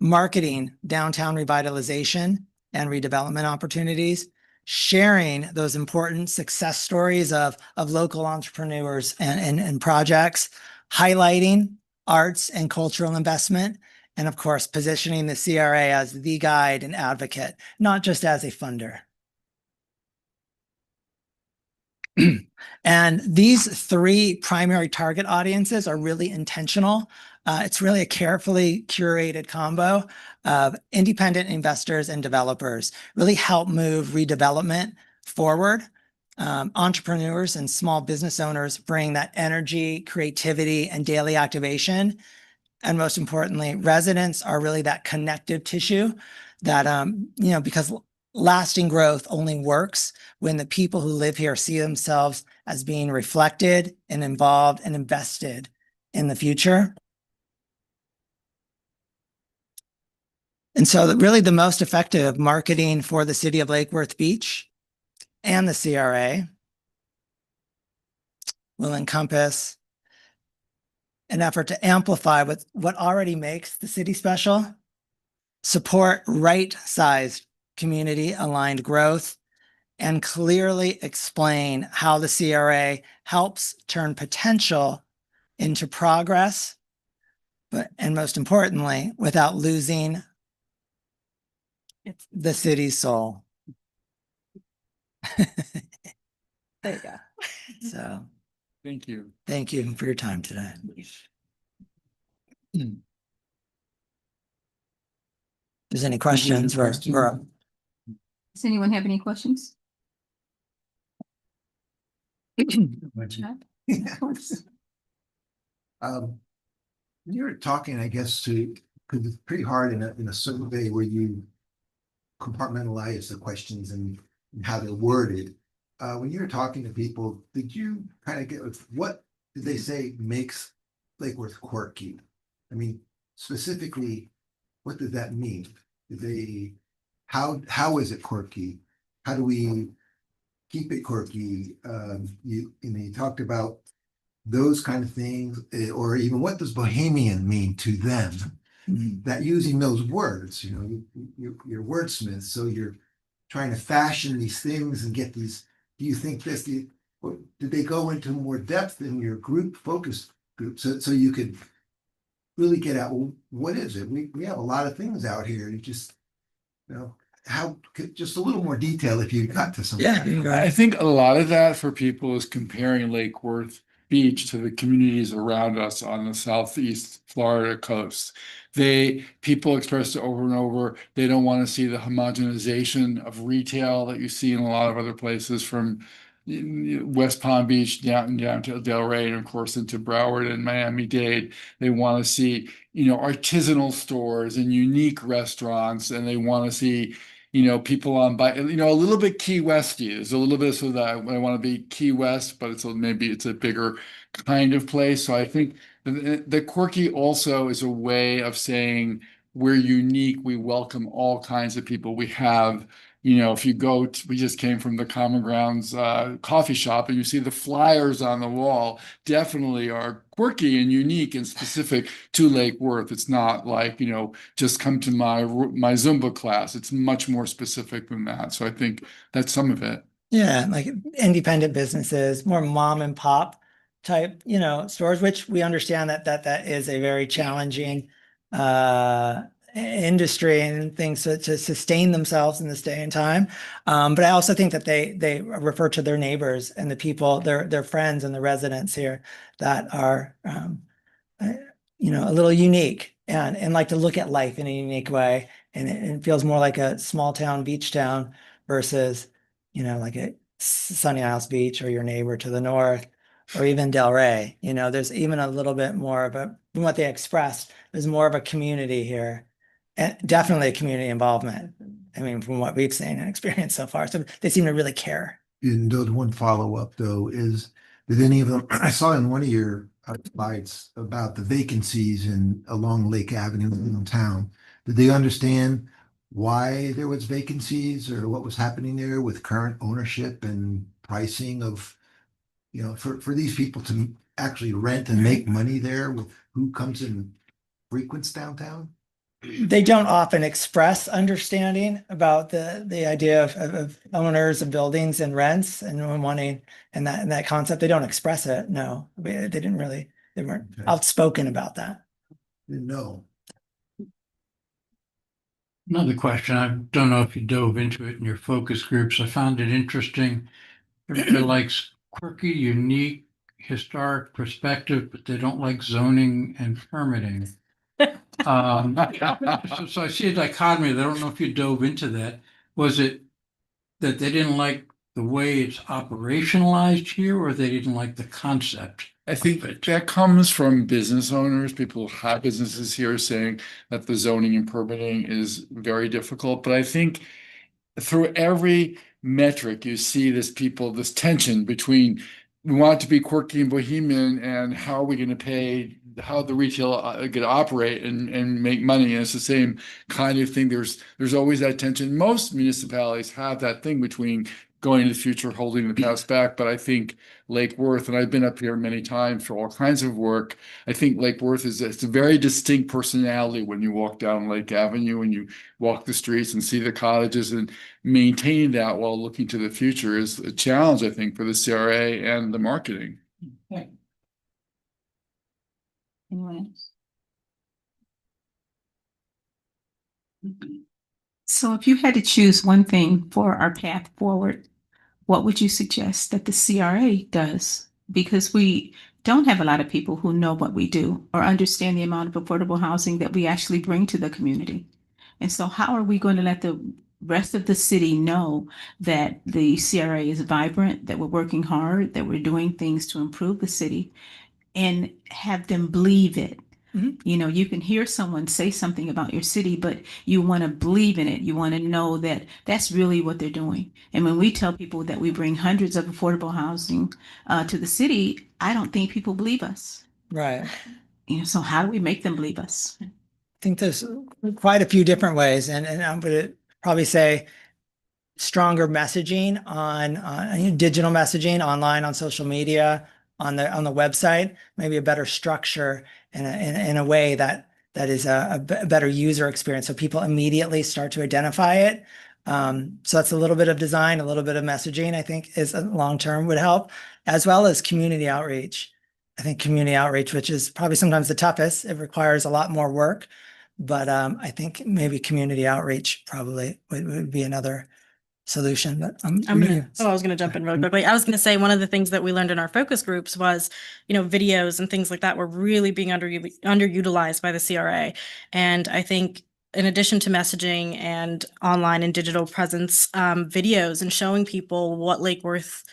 marketing downtown revitalization and redevelopment opportunities, sharing those important success stories of local entrepreneurs and projects, highlighting arts and cultural investment, and of course, positioning the CRA as the guide and advocate, not just as a funder. And these three primary target audiences are really intentional. It's really a carefully curated combo of independent investors and developers, really help move redevelopment forward. Entrepreneurs and small business owners bring that energy, creativity, and daily activation. And most importantly, residents are really that connective tissue that, because lasting growth only works when the people who live here see themselves as being reflected and involved and invested in the future. And so really the most effective marketing for the city of Lake Worth Beach and the CRA will encompass an effort to amplify what already makes the city special, support right-sized community-aligned growth, and clearly explain how the CRA helps turn potential into progress, and most importantly, without losing the city's soul. There you go. So Thank you. thank you for your time today. If there's any questions, or Does anyone have any questions? Of course. When you're talking, I guess, because it's pretty hard in a survey where you compartmentalize the questions and how they're worded. When you're talking to people, did you kind of get, what did they say makes Lake Worth quirky? I mean, specifically, what does that mean? Did they, how is it quirky? How do we keep it quirky? You talked about those kind of things, or even what does bohemian mean to them? That using those words, you're wordsmiths, so you're trying to fashion these things and get these. Do you think this? Or did they go into more depth in your group focus group so you could really get out? Well, what is it? We have a lot of things out here. You just just a little more detail if you got to something. yeah, you can go I ahead. think a lot of that for people is comparing Lake Worth Beach to the communities around us on the southeast Florida coast. People express it over and over. They don't want to see the homogenization of retail that you see in a lot of other places, from West Palm Beach down to Delray, and of course into Broward and Miami-Dade. They want to see, artisanal stores and unique restaurants, and they want to see, people on bike, a little bit Key Westy. There's a little bit so that I want to be Key West, but maybe it's a bigger kind of place. So I think the quirky also is a way of saying we're unique. We welcome all kinds of people. We have, if you we just came from the Common Grounds coffee shop, and you see the flyers on the wall definitely are quirky and unique and specific to Lake Worth. It's not like, just come to my Zumba class. It's much more specific than that. So I think that's some of it. Yeah, like independent businesses, more mom and pop type, stores, which we understand that is a very challenging industry and things to sustain themselves in this day and time. But I also think that they refer to their neighbors and the people, their friends and the residents here that are a little unique and like to look at life in a unique way. And it feels more like a small town, beach town versus, like a Sunny Isles Beach or your neighbor to the north, or even Delray. There's even a little bit more of from what they expressed, there's more of a community here, and definitely a community involvement. I mean, from what we've seen and experienced so far. So they seem to really care. And the one follow-up though is, did any of them, I saw in one of your slides about the vacancies along Lake Avenue in town. Did they understand why there was vacancies or what was happening there with current ownership and pricing of, for these people to actually rent and make money there with who comes and frequents downtown? They don't often express understanding about the idea of owners of buildings and rents and wanting and that concept. They don't express it. No, they weren't Okay. outspoken about that. Didn't know. Another question. I don't know if you dove into it in your focus groups. I found it interesting. Everybody likes quirky, unique, historic perspective, but they don't like zoning and permitting. So I see a dichotomy. I don't know if you dove into that. Was it that they didn't like the way it's operationalized here, or they didn't like the concept? I think that comes from business owners. People who have businesses here saying that the zoning and permitting is very difficult. But I think through every metric, you see this tension between we want it to be quirky and bohemian, and how are we going to pay, how the retail going to operate and make money. And it's the same kind of thing. There's always that tension. Most municipalities have that thing between going to the future, holding the past back. But I think Lake Worth, and I've been up here many times for all kinds of work. I think Lake Worth it's a very distinct personality when you walk down Lake Avenue and you walk the streets and see the cottages, and maintaining that while looking to the future is a challenge, I think, for the CRA and the marketing. Okay. Anyone else? So if you had to choose one thing for our path forward, what would you suggest that the CRA does? Because we don't have a lot of people who know what we do or understand the amount of affordable housing that we actually bring to the community. And so how are we going to let the rest of the city know that the CRA is vibrant, that we're working hard, that we're doing things to improve the city, and have them believe it? Mhm. You know, you can hear someone say something about your city, but you want to believe in it. You want to know that that's really what they're doing. And when we tell people that we bring hundreds of affordable housing to the city, I don't think people believe us. Right. You know, so how do we make them believe us? I think there's quite a few different ways, and I'm going to probably say stronger messaging on digital messaging online, on social media, on the website, maybe a better structure in a way that is a better user experience, so people immediately start to identify it. So that's a little bit of design, a little bit of messaging, I think is long term would help, as well as community outreach. I think community outreach, which is probably sometimes the toughest, it requires a lot more work, but I think maybe community outreach probably would be another solution. But I was gonna jump in really quickly. I was gonna say one of the things that we learned in our focus groups was, videos and things like that were really being underutilized by the CRA. And I think in addition to messaging and online and digital presence, videos and showing people what Lake Worth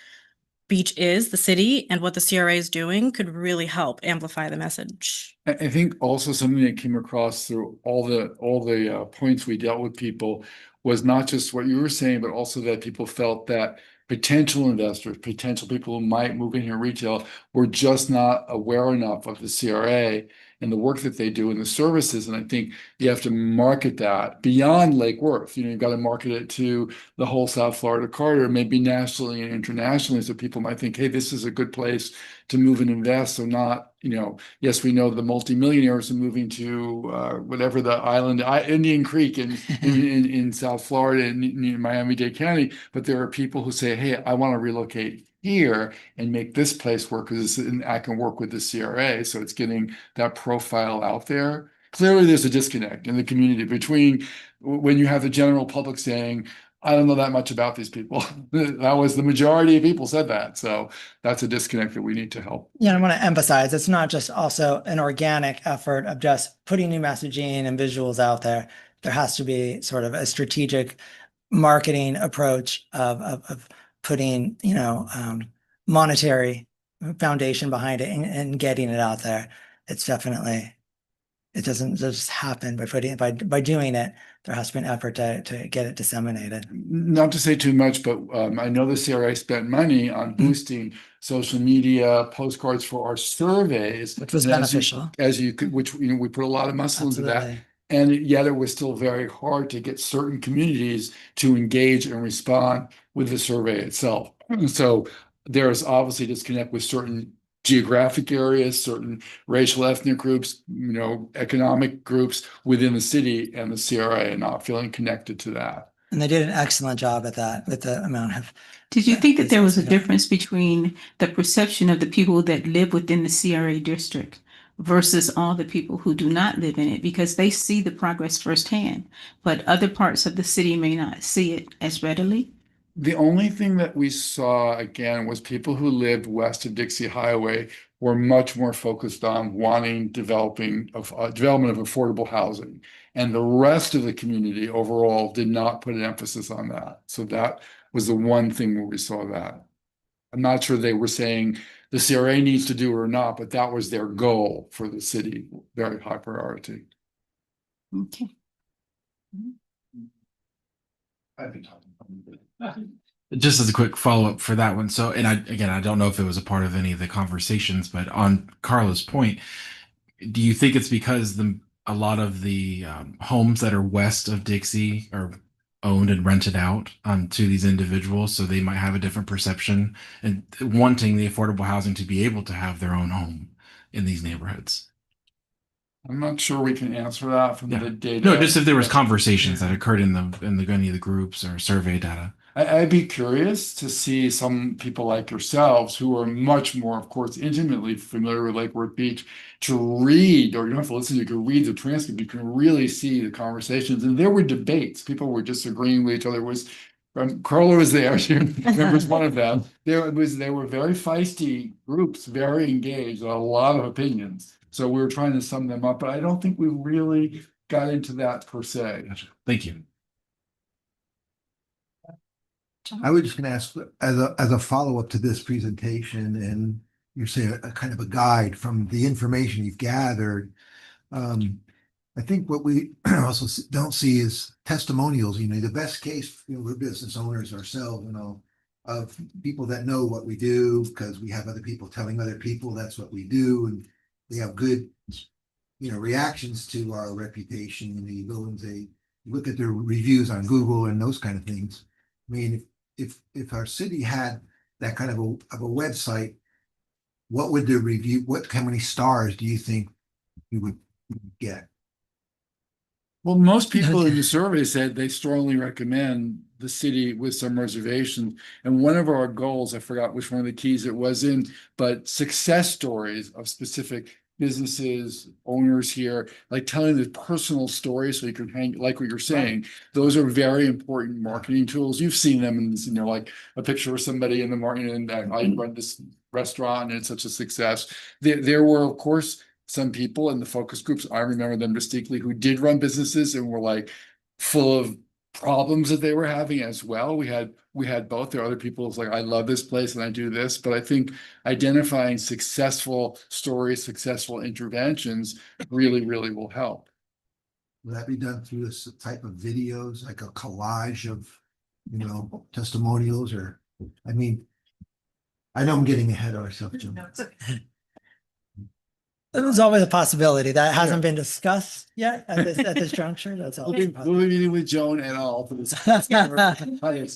Beach is, the city, and what the CRA is doing could really help amplify the message. I think also something that came across through all the points we dealt with people was not just what you were saying, but also that people felt that potential investors, potential people who might move in here retail were just not aware enough of the CRA and the work that they do and the services. And I think you have to market that beyond Lake Worth. You've got to market it to the whole South Florida corridor, maybe nationally and internationally, so people might think, hey, this is a good place to move and invest. So not, yes, we know the multimillionaires are moving to whatever the island, Indian Creek in South Florida and in Miami-Dade County, but there are people who say, hey, I want to relocate here and make this place work because I can work with the CRA. So it's getting that profile out there. Clearly, there's a disconnect in the community between when you have the general public saying, I don't know that much about these people. That was the majority of people said that. So that's a disconnect that we need to help. Yeah, I want to emphasize it's not just also an organic effort of just putting new messaging and visuals out there. There has to be sort of a strategic marketing approach of putting, monetary foundation behind it and getting it out there. It's definitely, it doesn't just happen by doing it. There has to be an effort to get it disseminated. Not to say too much, but I know the CRA spent money on boosting social media postcards for our surveys, Which was and beneficial. as you could, which we put a lot of muscle into that. Absolutely. And yet it was still very hard to get certain communities to engage and respond with the survey itself. So there's obviously disconnect with certain geographic areas, certain racial ethnic groups, economic groups within the city and the CRA, and not feeling connected to that. And they did an excellent job at that with the amount of. Did you think that there was a Yeah. difference between the perception of the people that live within the CRA district versus all the people who do not live in it? Because they see the progress firsthand, but other parts of the city may not see it as readily. The only thing that we saw again was people who lived west of Dixie Highway were much more focused on wanting development of affordable housing. And the rest of the community overall did not put an emphasis on that. So that was the one thing where we saw that. I'm not sure they were saying the CRA needs to do it or not, but that was their goal for the city, very high priority. Okay. I've been talking. Just as a quick follow-up for that one. So, and I don't know if it was a part of any of the conversations, but on Carla's point, do you think it's because a lot of the homes that are west of Dixie are owned and rented out to these individuals, so they might have a different perception and wanting the affordable housing to be able to have their own home in these neighborhoods? I'm not sure we can answer that from the data. No, just if there was conversations that occurred in any of the groups or survey data. I'd be curious to see some people like yourselves who are much more, of course, intimately familiar with Lake Worth Beach to read, or you don't have to listen, you can read the transcript, you can really see the conversations. And there were debates. People were disagreeing with each other. It Carla was there. She remembers one of them. They were very feisty groups, very engaged, a lot of opinions. So we were trying to sum them up, but I don't think we really got into that per se. Gotcha. Thank you. I was just gonna ask, as a follow-up to this presentation, and you're saying a kind of a guide from the information you've gathered. I think what we also don't see is testimonials, the best case, we're business owners ourselves, of people that know what we do, because we have other people telling other people that's what we do, and they have good, reactions to our reputation, and you go and say, look at their reviews on Google and those kind of things. I mean, if our city had that kind of a website, what would the review, how many stars do you think we would get? Well, most people in the survey said they strongly recommend the city with some reservation. And one of our goals, I forgot which one of the keys it was in, but success stories of specific businesses, owners here, like telling the personal stories so you can hang, like what you're saying, those are very important marketing tools. You've seen them in, like a picture of somebody in the market, and I run this restaurant and it's such a success. There were, of course, some people in the focus groups, I remember them distinctly, who did run businesses and were like full of problems that they were having as well. We had both. There are other people who's like, I love this place and I do this, but I think identifying successful stories, successful interventions really, really will help. Will that be done through this type of videos, like a collage of, testimonials, or, I mean, I know I'm getting ahead of ourselves, Jim. There's always a possibility that hasn't been discussed yet at this juncture. That's all. We'll be meeting with Joan and all for this. Let's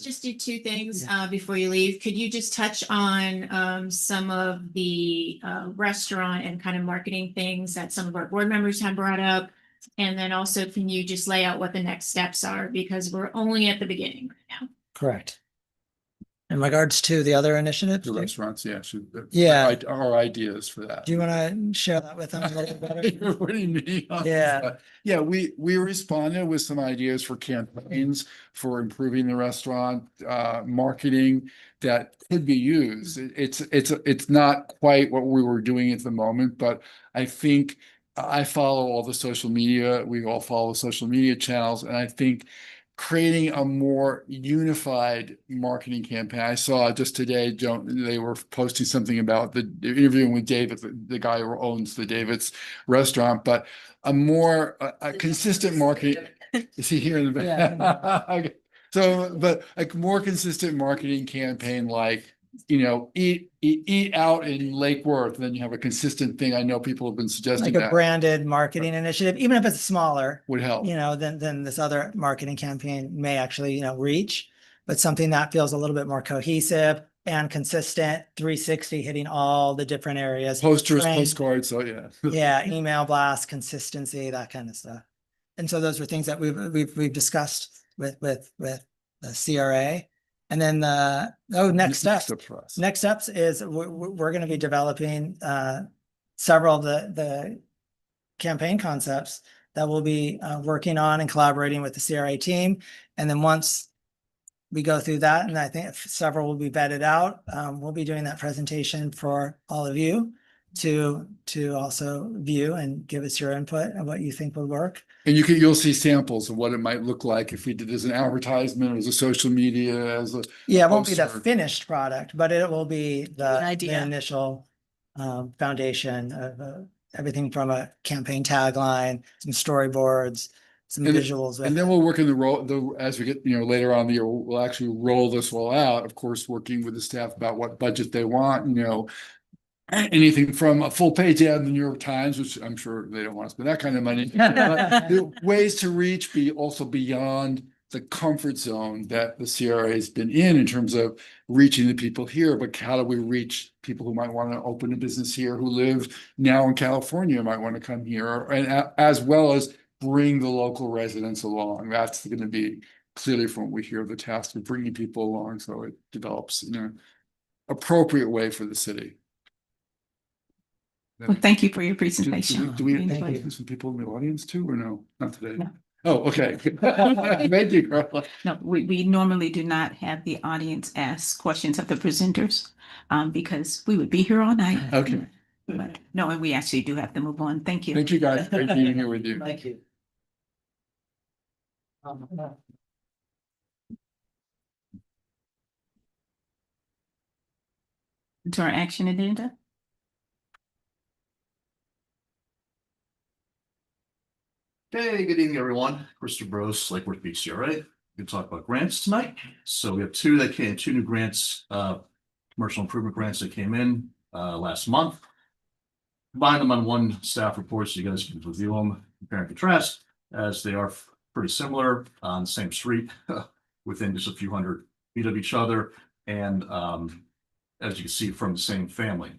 just do two things before you leave. Could you just touch on some of the restaurant and kind of marketing things that some of our board members have brought up? And then also, can you just lay out what the next steps are? Because we're only at the beginning right now. Correct. In regards to the other initiatives, The restaurants, Yeah. Our ideas for that. do you want to share that with them a little better? What do you mean? Yeah. Yeah, we responded with some ideas for campaigns for improving the restaurant marketing that could be used. It's not quite what we were doing at the moment, but I think I follow all the social media. We all follow social media channels, and I think creating a more unified marketing campaign. I saw just today, Joan, they were posting something about they're interviewing with David, the guy who owns the David's restaurant, but a more consistent marketing. Is he here in the back? Yeah. Okay. So, but a more consistent marketing campaign, like, eat out in Lake Worth, then you have a consistent thing. I know people have been suggesting Like a that branded marketing initiative, even if it's smaller, would help. than this other marketing campaign may actually, reach, but something that feels a little bit more cohesive and consistent, 360, hitting all the different areas. Posters, Train- postcards, so yeah. Yeah, email blast, consistency, that kind of stuff. And so those were things that we've discussed with the CRA. And then next steps. for us. Next steps is we're going to be developing several of the campaign concepts that we'll be working on and collaborating with the CRA team. And then once we go through that, and I think several will be vetted out, we'll be doing that presentation for all of you to also view and give us your input and what you think would work. And you'll see samples of what it might look like if we did as an advertisement, as a social media, as a. Yeah, it won't be the poster. finished product, but it will be the idea. initial foundation of everything from a campaign tagline, some storyboards, some And visuals. And then we'll work in as we get, later on in the year, we'll actually roll this all out, of course, working with the staff about what budget they want, anything from a full page ad in the New York Times, which I'm sure they don't want to spend that kind of money. But the ways to reach be also beyond the comfort zone that the CRA has been in terms of reaching the people here, but how do we reach people who might want to open a business here, who live now in California, might want to come here, and as well as bring the local residents along. That's going to be clearly, from what we hear, the task of bringing people along, so it develops in an appropriate way for the city. Well, thank you for your presentation. Do we Thank have some people in the audience too, or no? Not today. No. Oh, okay. Thank you, Carla. No, we normally do not have the audience ask questions of the presenters, because we would be here all night. Okay. But no, and we actually do have to move on. Thank you. Thank you, guys. Great being here with you. Thank you. To our action agenda. Hey, good evening, everyone. Christopher Bros, Lake Worth Beach, CRA. We're going to talk about grants tonight. So we have two new grants, commercial improvement grants that came in last month. Combine them on one staff report so you guys can review them, compare and contrast, as they are pretty similar on the same street, within just a few hundred feet of each other, and as you can see, from the same family.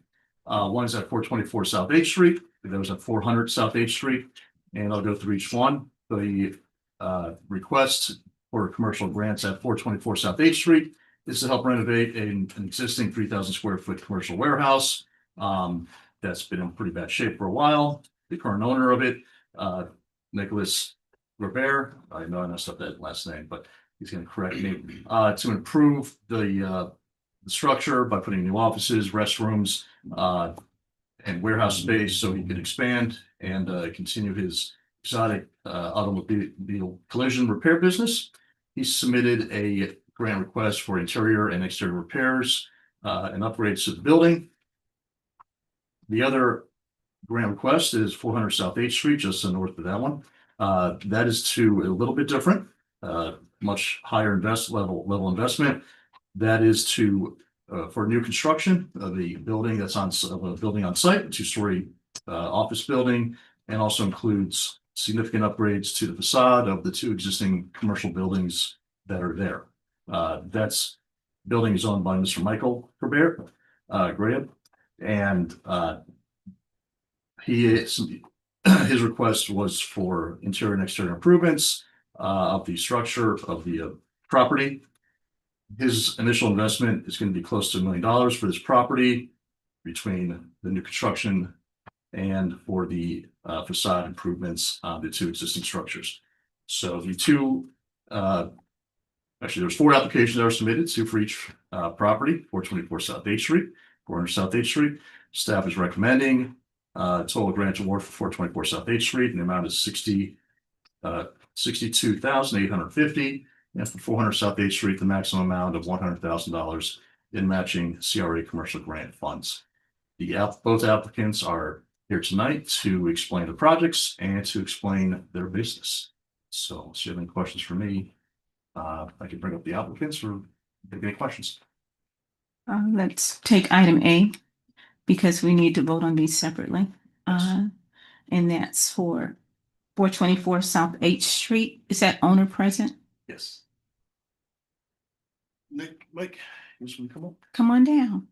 One is at 424 South H Street, the other is at 400 South H Street. And I'll go through each one. The request for commercial grants at 424 South H Street is to help renovate an existing 3,000 square foot commercial warehouse that's been in pretty bad shape for a while. The current owner of it, Nicholas Robert, I know I messed up that last name, but he's going to correct me, to improve the structure by putting new offices, restrooms, and warehouse space so he could expand and continue his exotic automobile collision repair business. He submitted a grant request for interior and exterior repairs and upgrades to the building. The other grant request is 400 South H Street, just north of that one. That is to a little bit different, much higher level investment. That is to for new construction of the building that's on a building on site, a two-story office building, and also includes significant upgrades to the facade of the two existing commercial buildings that are there. That's building is owned by Mr. Michael Graham, and his request was for interior and exterior improvements of the structure of the property. His initial investment is going to be close to $1 million for this property between the new construction and for the facade improvements on the two existing structures. So the two, actually there's 4 applications that are submitted, 2 for each property, 424 South H Street, 400 South H Street. Staff is recommending total grant award for 424 South H Street, and the amount is $62,850. And for 400 South H Street, the maximum amount of $100,000 in matching CRA commercial grant funds. Both applicants are here tonight to explain the projects and to explain their business. So if you have any questions for me, I can bring up the applicants or take any questions. Let's take item A because we need to vote on these separately. And that's for 424 South H Street. Is that owner present? Yes. Mike, you just want to come up? Come on down.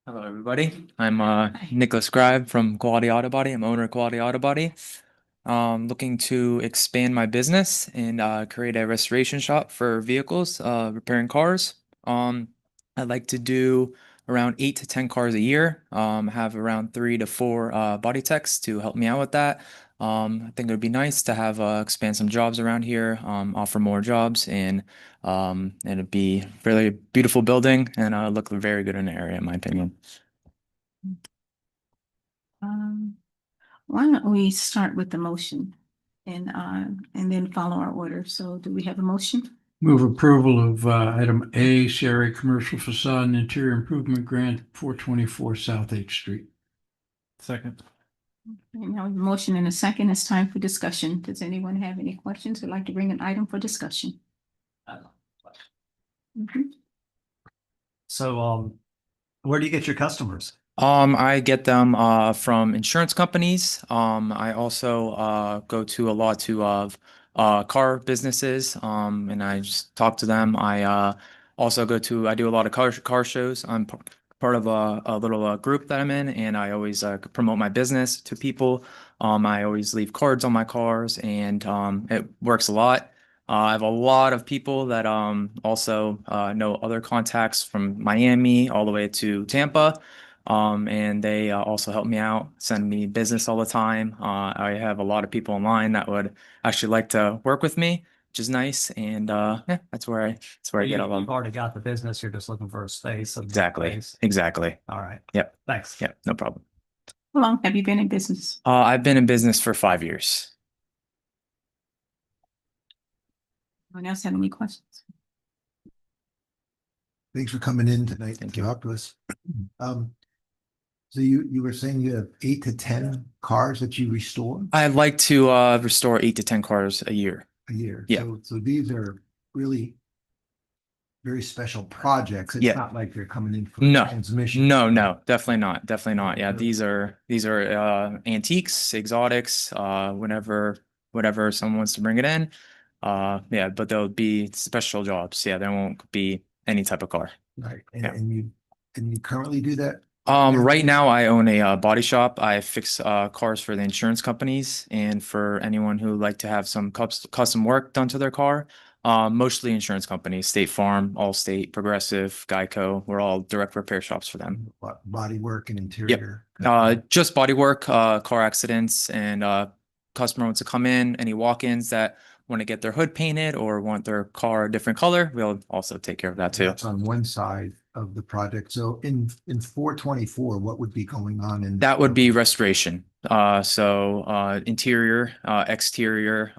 Hello, everybody. I'm Nicholas Scribe from Quality Auto Body. I'm owner of Quality Auto Body. Looking to expand my business and create a restoration shop for vehicles, repairing cars. I'd like to do around 8 to 10 cars a year. Have around 3 to 4 body techs to help me out with that. I think it would be nice to have expand some jobs around here, offer more jobs, and it'd be a fairly beautiful building and look very good in the area, in my opinion. Why don't we start with the motion and then follow our order? So do we have a motion? Move approval of item A, CRA Commercial Facade and Interior Improvement Grant, 424 South H Street. Second. And now we have a motion and a second. It's time for discussion. Does anyone have any questions? Would like to bring an item for discussion? Mhm. So, where do you get your customers? I get them from insurance companies. I also go to a lot of car businesses, and I just talk to them. I also I do a lot of car shows. I'm part of a little group that I'm in, and I always promote my business to people. I always leave cards on my cars, and it works a lot. I have a lot of people that also know other contacts from Miami all the way to Tampa. And they also help me out, send me business all the time. I have a lot of people online that would actually like to work with me, which is nice. And yeah, that's where I get all of You've them. already got the business. You're just looking for a space. Exactly. Exactly. All right. Yep. Thanks. Yep. No problem. How long have you been in business? I've been in business for 5 years. Anyone else have any questions? Thanks for coming in tonight Thank to you. talk to us. So you were saying you have 8 to 10 cars that you restore I'd like to restore 8 to 10 cars a year. a year? Yeah. So these are really very special projects. It's Yeah. not like they're coming in for No. transmission. No, definitely not. Definitely not. Yeah, Good. these are antiques, exotics, whatever someone wants to bring it in. Yeah, but they'll be special jobs. Yeah, there won't be any type of car. Right. Yeah. And you currently do that? Right now I own a body shop. I fix cars for the insurance companies and for anyone who like to have some custom work done to their car. Mostly insurance companies, State Farm, Allstate, Progressive, Geico. We're all direct repair shops for them. Body work and interior. Just body work, car accidents, and customer wants to come in, any walk-ins that want to get their hood painted or want their car a different color, we'll also take care of that too. That's on one side of the project. So in 424, what would be going on in? That would be restoration. So interior, exterior,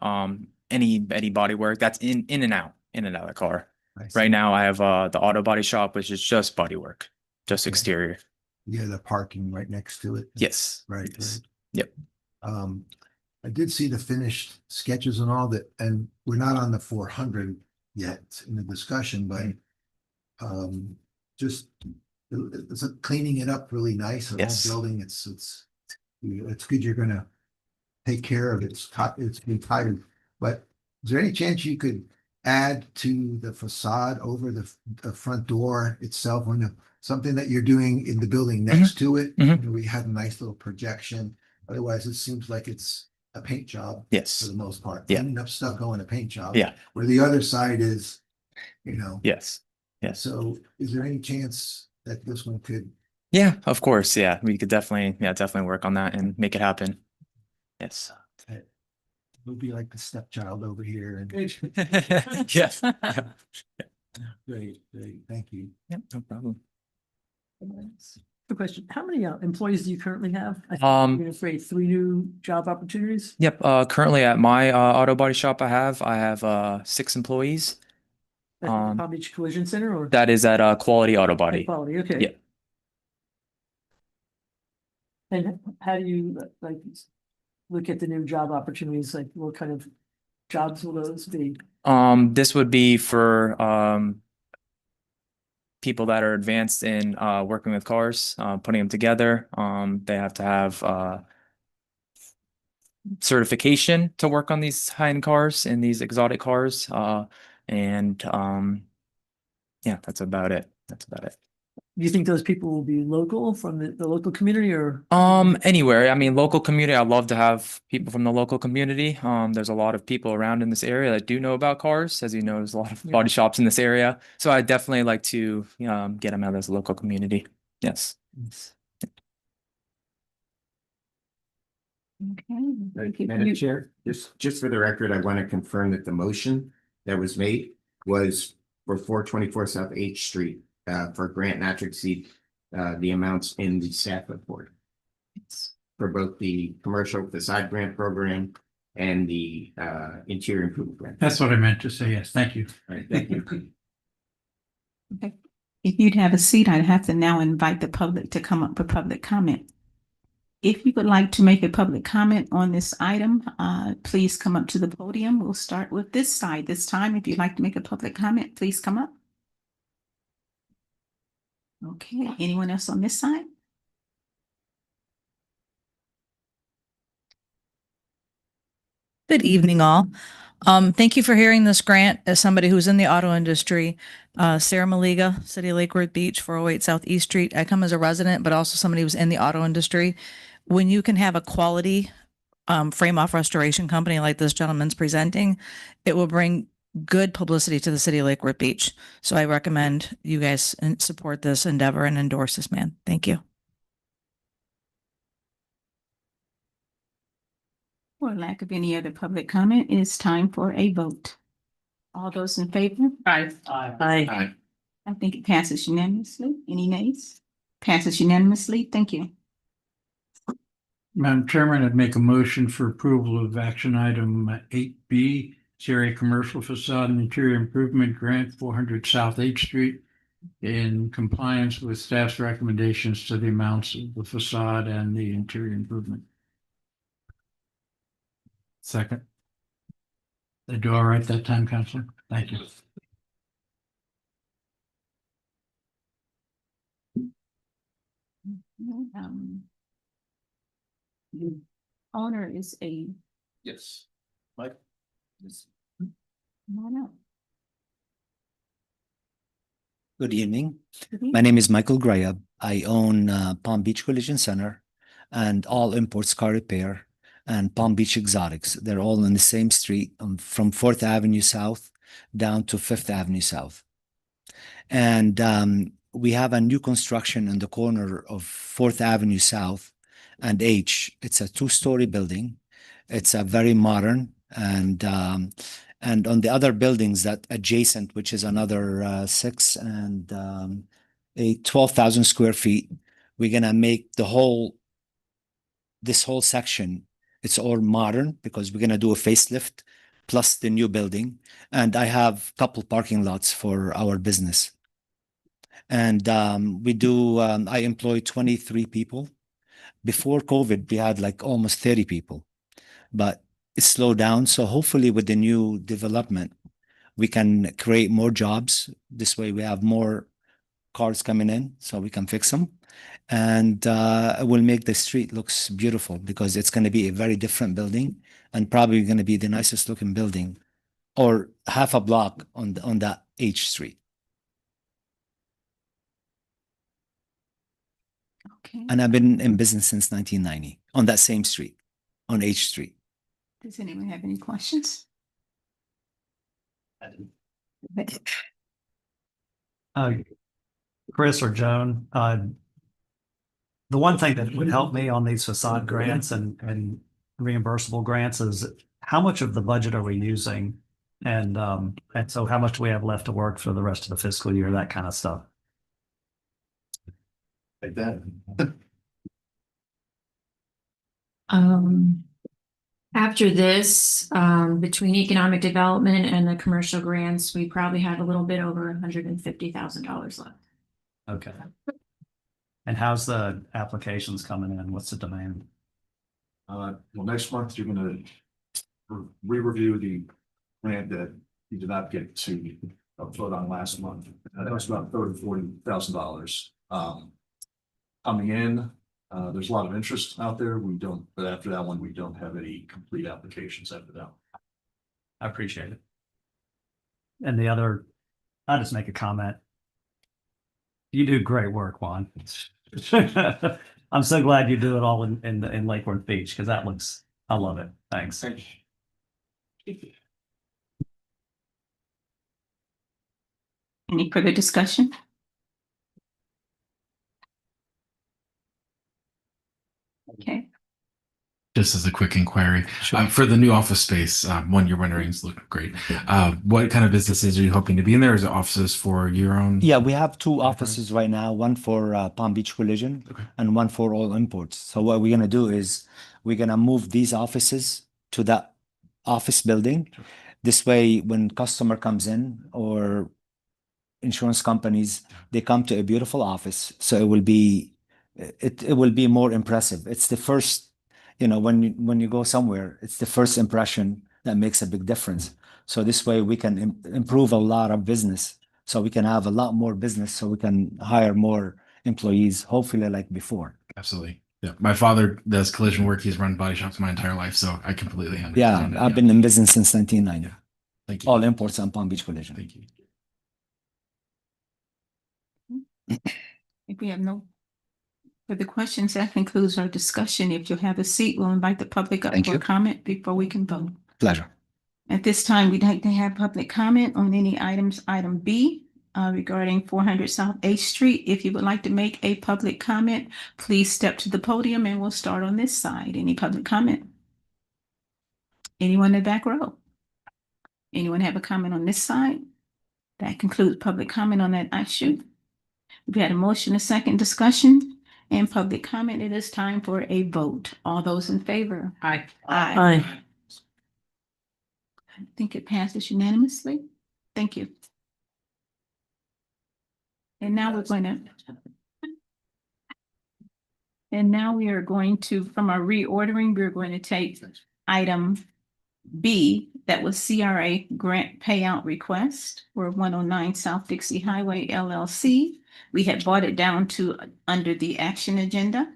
any body work that's in and out of the car. I see. Right now I have the auto body shop, which is just body work, just Okay. exterior. Yeah, the parking right next to it. Yes. Right. Yes. Right. Yep. I did see the finished sketches and all that, and we're not on the 400 yet in the discussion, but just it's cleaning it up really nice. The Yes. whole building, it's good. You're gonna take care of it. It's been tired, but is there any chance you could add to the facade over the front door itself, something that you're doing in the building next to it? Mhm. We had a nice little projection. Otherwise, it seems like it's a paint job for Yes. the most part. Yeah. Cleaning up stucco in a paint job. Yeah. Where the other side is, Yes. Yes. So is there any chance that this one could? Yeah, of course. Yeah, we could definitely work on that and make it happen. Yes. We'll be like the stepchild over here and. Yes. Great, thank you. Yep, no problem. Good question. How many employees do you currently have? I think Um, you're gonna say 3 new job opportunities? Yep. Currently at my auto body shop, I have 6 employees. At the Palm Beach Collision Center or? That is at Quality Auto High Body. Quality, okay. Yeah. And how do you like look at the new job opportunities? Like what kind of jobs will those be? This would be for people that are advanced in working with cars, putting them together. They have to have certification to work on these high-end cars and these exotic cars. And yeah, that's about it. Do you think those people will be local from the local community or? Anywhere. I mean, local community, I'd love to have people from the local community. There's a lot of people around in this area that do know about cars. As you know, there's a lot of body shops in this area. So I definitely like to get them out as a local community. Yes. Okay. Thank you. Madam Chair, just for the record, I want to confirm that the motion that was made was for 424 South H Street for grant not to exceed the amounts in the staff report. For both the commercial facade grant program and the interior improvement grant. That's what I meant to say. Yes, thank you. All right, thank you. Okay. If you'd have a seat, I'd have to now invite the public to come up for public comment. If you would like to make a public comment on this item, please come up to the podium. We'll start with this side this time. If you'd like to make a public comment, please come up. Okay, anyone else on this side? Good evening, all. Thank you for hearing this grant. As somebody who's in the auto industry, Sarah Maliga, City of Lake Worth Beach, 408 South East Street. I come as a resident, but also somebody who's in the auto industry. When you can have a quality frame off restoration company like this gentleman's presenting, it will bring good publicity to the City of Lake Worth Beach. So I recommend you guys support this endeavor and endorse this man. Thank you. For lack of any other public comment, it is time for a vote. All those in favor? Aye. Aye. I think it passes unanimously. Any nays? Passes unanimously. Thank you. Madam Chairman, I'd make a motion for approval of action item 8B, CRA Commercial Facade and Interior Improvement Grant, 400 South H Street, in compliance with staff's recommendations to the amounts of the facade and the interior improvement. Second. Did I do all right that time, Counselor? Thank you. The owner is a, Yes. Mike? Yes. come on up. Good evening. Good evening. My name is Michael Grayab. I own Palm Beach Collision Center and All Imports Car Repair and Palm Beach Exotics. They're all on the same street from 4th Avenue South down to 5th Avenue South. And we have a new construction in the corner of 4th Avenue South and H. It's a 2-story building. It's a very modern and on the other buildings that adjacent, which is another 6 and a 12,000 square feet, we're gonna make this whole section, it's all modern because we're gonna do a facelift plus the new building. And I have a couple parking lots for our business. And I employ 23 people. Before COVID, we had like almost 30 people, but it slowed down. So hopefully with the new development, we can create more jobs. This way we have more cars coming in so we can fix them. And it will make the street looks beautiful because it's going to be a very different building and probably going to be the nicest looking building or half a block on that H Street. Okay. And I've been in business since 1990 on that same street, on H Street. Does anyone have any questions? Chris or Joan, the one thing that would help me on these facade grants and reimbursable grants is how much of the budget are we using? And so how much do we have left to work for the rest of the fiscal year, that kind of stuff? Like that. After this, between economic development and the commercial grants, we probably have a little bit over $150,000 left. Okay. And how's the applications coming in? What's the demand? Well, next month, you're gonna re-review the grant that you did not get to vote on last month. That was about $40,000. Coming in, there's a lot of interest out there. We don't, but after that one, we don't have any complete applications after that. I appreciate it. And the other, I'll just make a comment. You do great work, Juan. I'm so glad you do it all in Lake Worth Beach because I love it. Thanks. Any further discussion? Okay. Just as a quick inquiry, for the new office space, 1-year renderings look great. What kind of businesses are you hoping to be in there? Is it offices for your own? Yeah, we have 2 offices right now, one for Palm Beach Collision and one for All Imports. So what we're gonna do is we're gonna move these offices to that office building. This way, when customer comes in or insurance companies, they come to a beautiful office. So it will be more impressive. It's the first, when you go somewhere, it's the first impression that makes a big difference. So this way we can improve a lot of business. So we can have a lot more business so we can hire more employees, hopefully like before. Absolutely. Yeah. My father does collision work. He's run body shops my entire life. So I completely understand. Yeah, I've been in business since 1990. Thank you. All Imports and Palm Beach Collision. Thank you. If we have no further questions, that concludes our discussion. If you'll have a seat, we'll invite the public up Thank for you. comment before we can vote. Pleasure. At this time, we'd like to have public comment on any items, item B, regarding 400 South H Street. If you would like to make a public comment, please step to the podium and we'll start on this side. Any public comment? Anyone in the back row? Anyone have a comment on this side? That concludes public comment on that issue. We've had a motion, a second discussion, and public comment. It is time for a vote. All those in favor? Aye. Aye. I think it passes unanimously. Thank you. And now we're going to. And now we are going to, from our reordering, we're going to take item B, that was CRA grant payout request for 109 South Dixie Highway LLC. We had brought it down to under the action agenda.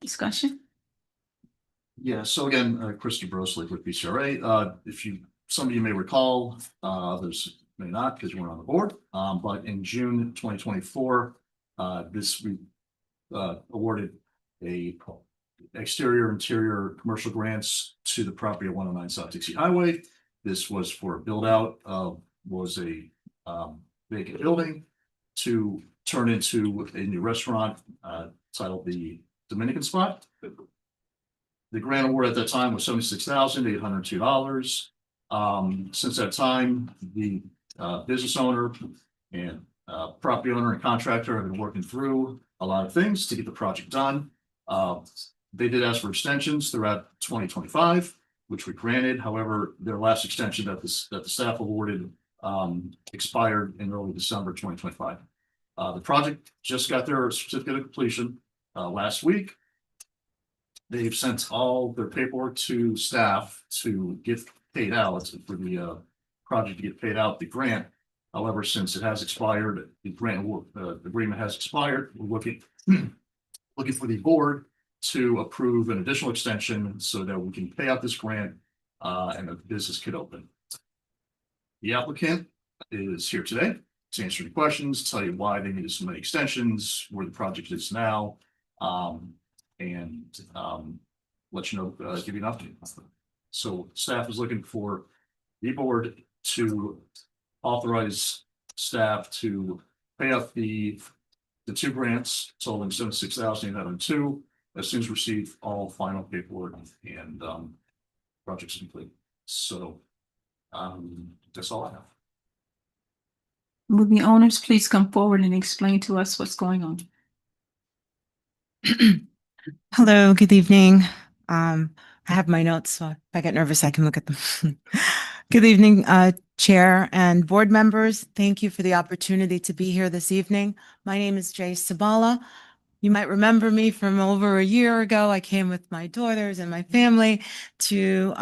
Discussion? Yeah, so again, Christopher Brose, with CRA. If you, some of you may recall, others may not because you weren't on the board. But in June 2024, we awarded a exterior interior commercial grants to the property at 109 South Dixie Highway. This was for a build out of was a vacant building to turn into a new restaurant titled the Dominican Spot. The grant award at that time was $76,802. Since that time, the business owner and property owner and contractor have been working through a lot of things to get the project done. They did ask for extensions throughout 2025, which we granted. However, their last extension that the staff awarded expired in early December 2025. The project just got their certificate of completion last week. They've sent all their paperwork to staff to get paid out for the project to get paid out the grant. However, since it has expired, the grant agreement has expired. We're looking for the board to approve an additional extension so that we can pay out this grant and the business could open. The applicant is here today to answer the questions, tell you why they needed so many extensions, where the project is now, and let you know, give you an update. So staff is looking for the board to authorize staff to pay out the two grants totaling $76,802 as soon as receive all final paperwork and projects complete. So that's all I have. Movie owners, please come forward and explain to us what's going on. Hello, good evening. I have my notes, so if I get nervous, I can look at them. Good evening, Chair and board members. Thank you for the opportunity to be here this evening. My name is Jay Sabala. You might remember me from over a year ago. I came with my daughters and my family to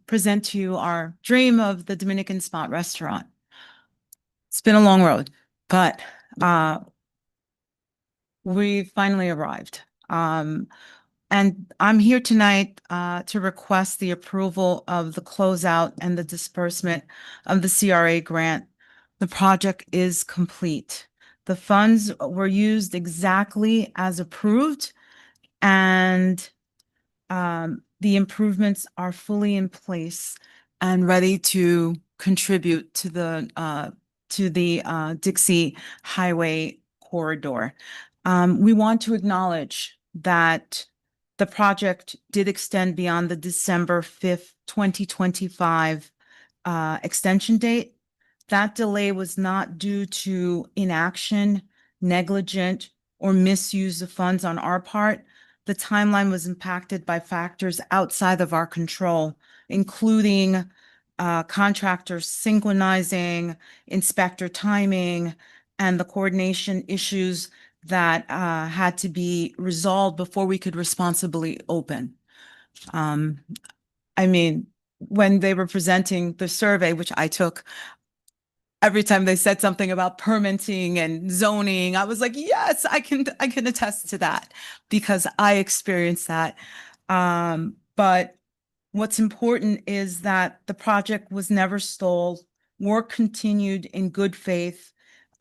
present to you our dream of the Dominican Spot restaurant. It's been a long road, but we finally arrived. And I'm here tonight to request the approval of the closeout and the disbursement of the CRA grant. The project is complete. The funds were used exactly as approved, and the improvements are fully in place and ready to contribute to the Dixie Highway corridor. We want to acknowledge that the project did extend beyond the December 5th, 2025 extension date. That delay was not due to inaction, negligent, or misuse of funds on our part. The timeline was impacted by factors outside of our control, including contractors synchronizing, inspector timing, and the coordination issues that had to be resolved before we could responsibly open. I mean, when they were presenting the survey, which I took, every time they said something about permitting and zoning, I was like, yes, I can attest to that because I experienced that. But what's important is that the project was never stalled. Work continued in good faith.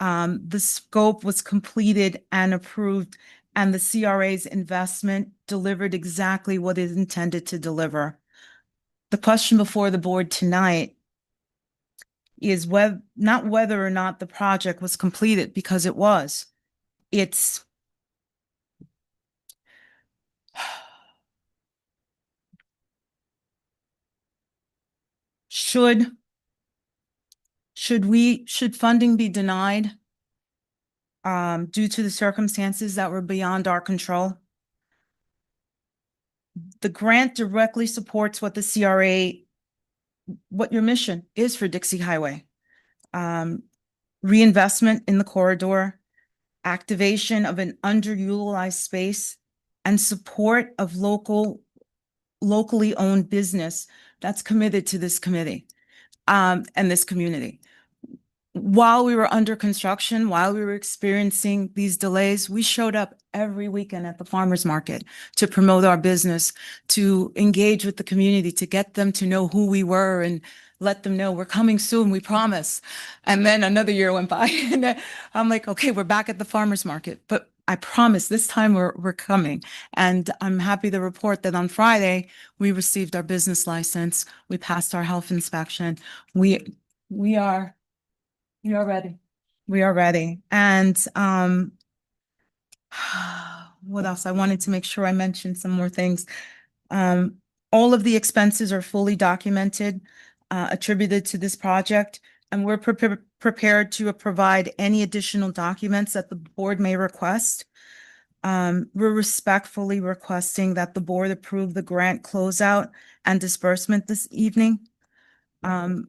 The scope was completed and approved, and the CRA's investment delivered exactly what it intended to deliver. The question before the board tonight is not whether or not the project was completed, because it was. It's should funding be denied due to the circumstances that were beyond our control? The grant directly supports what the CRA, what your mission is for Dixie Highway. Reinvestment in the corridor, activation of an underutilized space, and support of locally owned business that's committed to this committee and this community. While we were under construction, while we were experiencing these delays, we showed up every weekend at the farmers market to promote our business, to engage with the community, to get them to know who we were and let them know we're coming soon, we promise. And then another year went by and I'm like, okay, we're back at the farmers market, but I promise this time we're coming. And I'm happy to report that on Friday, we received our business license. We passed our health inspection. We are ready. We are ready. And what else? I wanted to make sure I mentioned some more things. All of the expenses are fully documented, attributed to this project, and we're prepared to provide any additional documents that the board may request. We're respectfully requesting that the board approve the grant closeout and disbursement this evening. And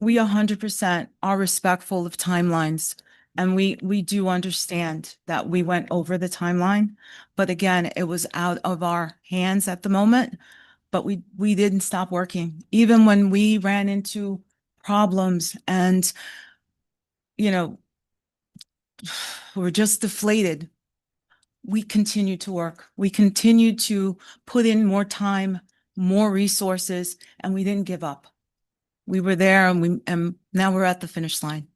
we 100% are respectful of timelines, and we do understand that we went over the timeline, but again, it was out of our hands at the moment, but we didn't stop working. Even when we ran into problems and, you know, we're just deflated, we continue to work. We continue to put in more time, more resources, and we didn't give up. We were there and now we're at the finish line.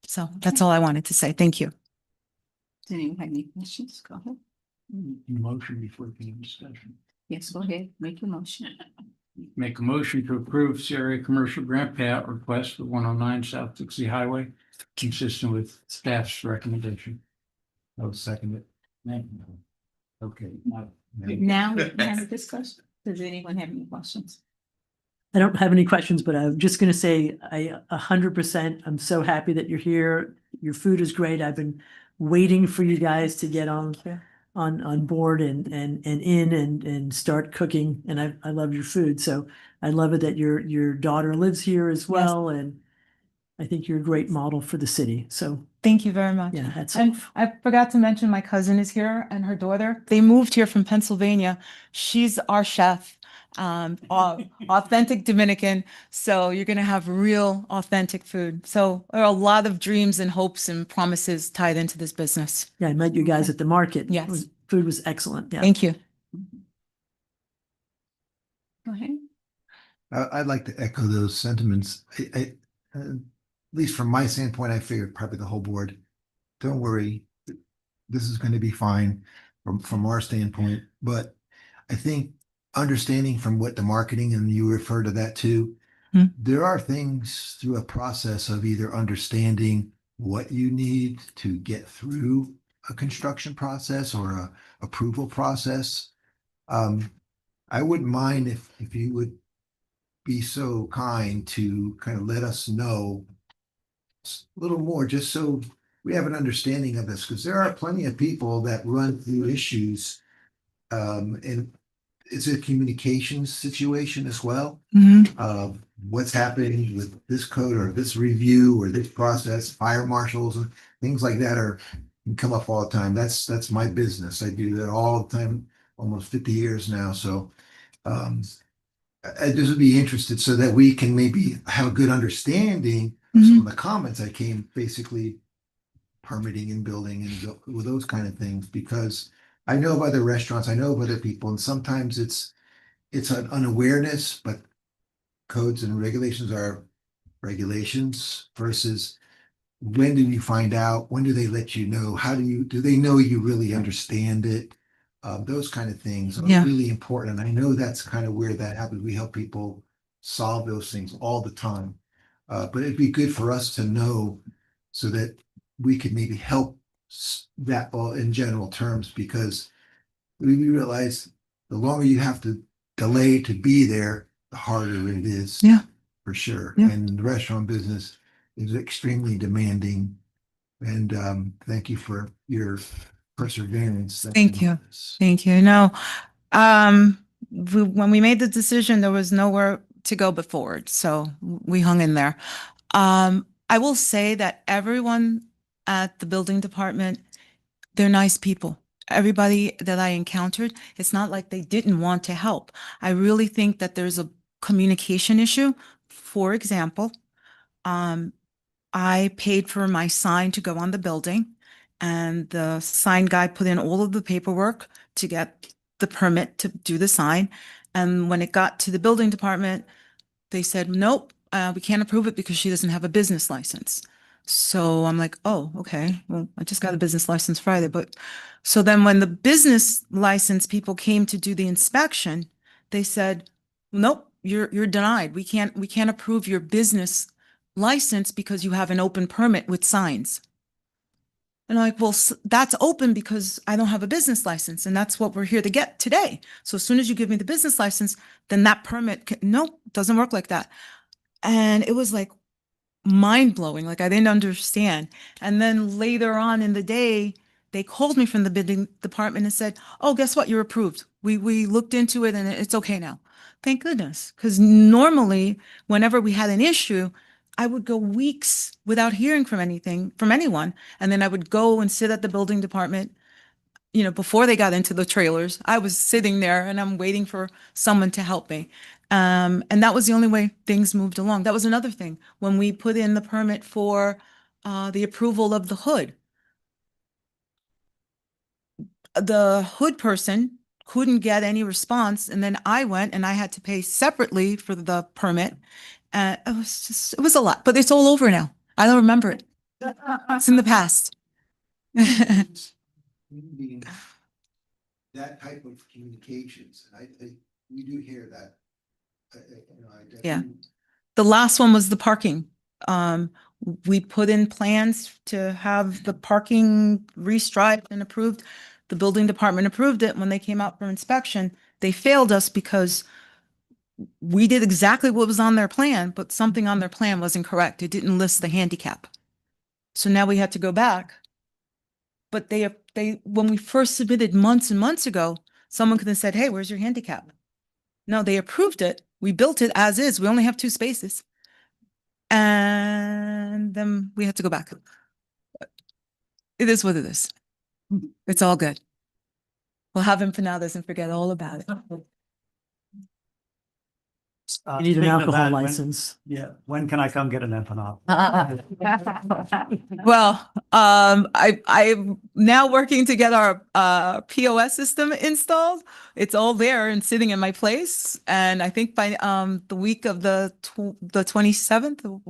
So that's all I wanted to say. Thank you. Does anyone have any questions? Go ahead. Motion before the discussion. Yes, go ahead. Make your motion. Make a motion to approve CRA commercial grant payout request for 109 South Dixie Highway, consistent with staff's recommendation. I'll second it. Thank you. Okay. Now we can have a discussion. Does anyone have any questions? I don't have any questions, but I'm just gonna say 100%. I'm so happy that you're here. Your food is great. I've been waiting for you guys to get on board and start cooking. And I love your food. So I love it that your daughter lives here as well. And I think you're a great model for the city. So Thank you very much. yeah, that's And I forgot to mention my cousin is here and her daughter. They moved here from Pennsylvania. She's our chef, authentic Dominican. So you're going to have real authentic food. So there are a lot of dreams and hopes and promises tied into this business. yeah, I met you guys at the market. Yes. Food was excellent. Yeah. Thank you. Go ahead. I'd like to echo those sentiments. At least from my standpoint, I figured probably the whole board, don't worry, this is going to be fine from our standpoint. But I think understanding from what the marketing, and you refer to that too, there are things through a process of either understanding what you need to get through a construction process or a approval process. I wouldn't mind if you would be so kind to kind of let us know a little more, just so we have an understanding of this, because there are plenty of people that run through issues. And it's a communications situation as well. What's happening with this code or this review or this process, fire marshals and things like that can come up all the time. That's my business. I do that all the time, almost 50 years now. So I just would be interested so that we can maybe have a good understanding of some of the comments that came, basically permitting and building and with those kind of things, because I know of other restaurants, I know of other people, and sometimes it's an unawareness, but codes and regulations are regulations versus when do you find out? When do they let you know? Do they know you really understand it? Those kind of things are really important. And I know that's kind of where that happens. We help people solve those things all the time. But it'd be good for us to know so that we could maybe help that all in general terms, because we realize the longer you have to delay to be there, the harder it is. Yeah. for sure. Yeah. And the restaurant business is extremely demanding. And thank you for your perseverance. Thank you. Thank you. No, when we made the decision, there was nowhere to go but forward. So we hung in there. I will say that everyone at the building department, they're nice people. Everybody that I encountered, it's not like they didn't want to help. I really think that there's a communication issue. For example, I paid for my sign to go on the building, and the sign guy put in all of the paperwork to get the permit to do the sign. And when it got to the building department, they said, nope, we can't approve it because she doesn't have a business license. So I'm like, oh, okay. Well, I just got a business license Friday, but so then when the business license people came to do the inspection, they said, nope, you're denied. We can't approve your business license because you have an open permit with signs. And I'm like, well, that's open because I don't have a business license, and that's what we're here to get today. So as soon as you give me the business license, then that permit no, it doesn't work like that. And it was like mind blowing. Like I didn't understand. And then later on in the day, they called me from the bidding department and said, oh, guess what? You're approved. We looked into it and it's okay now. Thank goodness. Because normally, whenever we had an issue, I would go weeks without hearing from anyone. And then I would go and sit at the building department. You know, before they got into the trailers, I was sitting there and I'm waiting for someone to help me. And that was the only way things moved along. That was another thing. When we put in the permit for the approval of the hood person couldn't get any response. And then I went and I had to pay separately for the permit. It was a lot, but it's all over now. I don't remember it. It's in the past. That type of communications, and we do hear that. Yeah. The last one was the parking. We put in plans to have the parking restriped and approved. The building department approved it. When they came out for inspection, they failed us because we did exactly what was on their plan, but something on their plan wasn't correct. It didn't list the handicap. So now we had to go back. But when we first submitted months and months ago, someone could have said, hey, where's your handicap? No, they approved it. We built it as is. We only have 2 spaces. And then we had to go back. It is what it is. It's all good. We'll have empanadas and forget all about it. You need an Speaking of alcohol that, license. When can I come get an empanada? Well, I'm now working to get our POS system installed. It's all there and sitting in my place. And I think by the week of the 27th,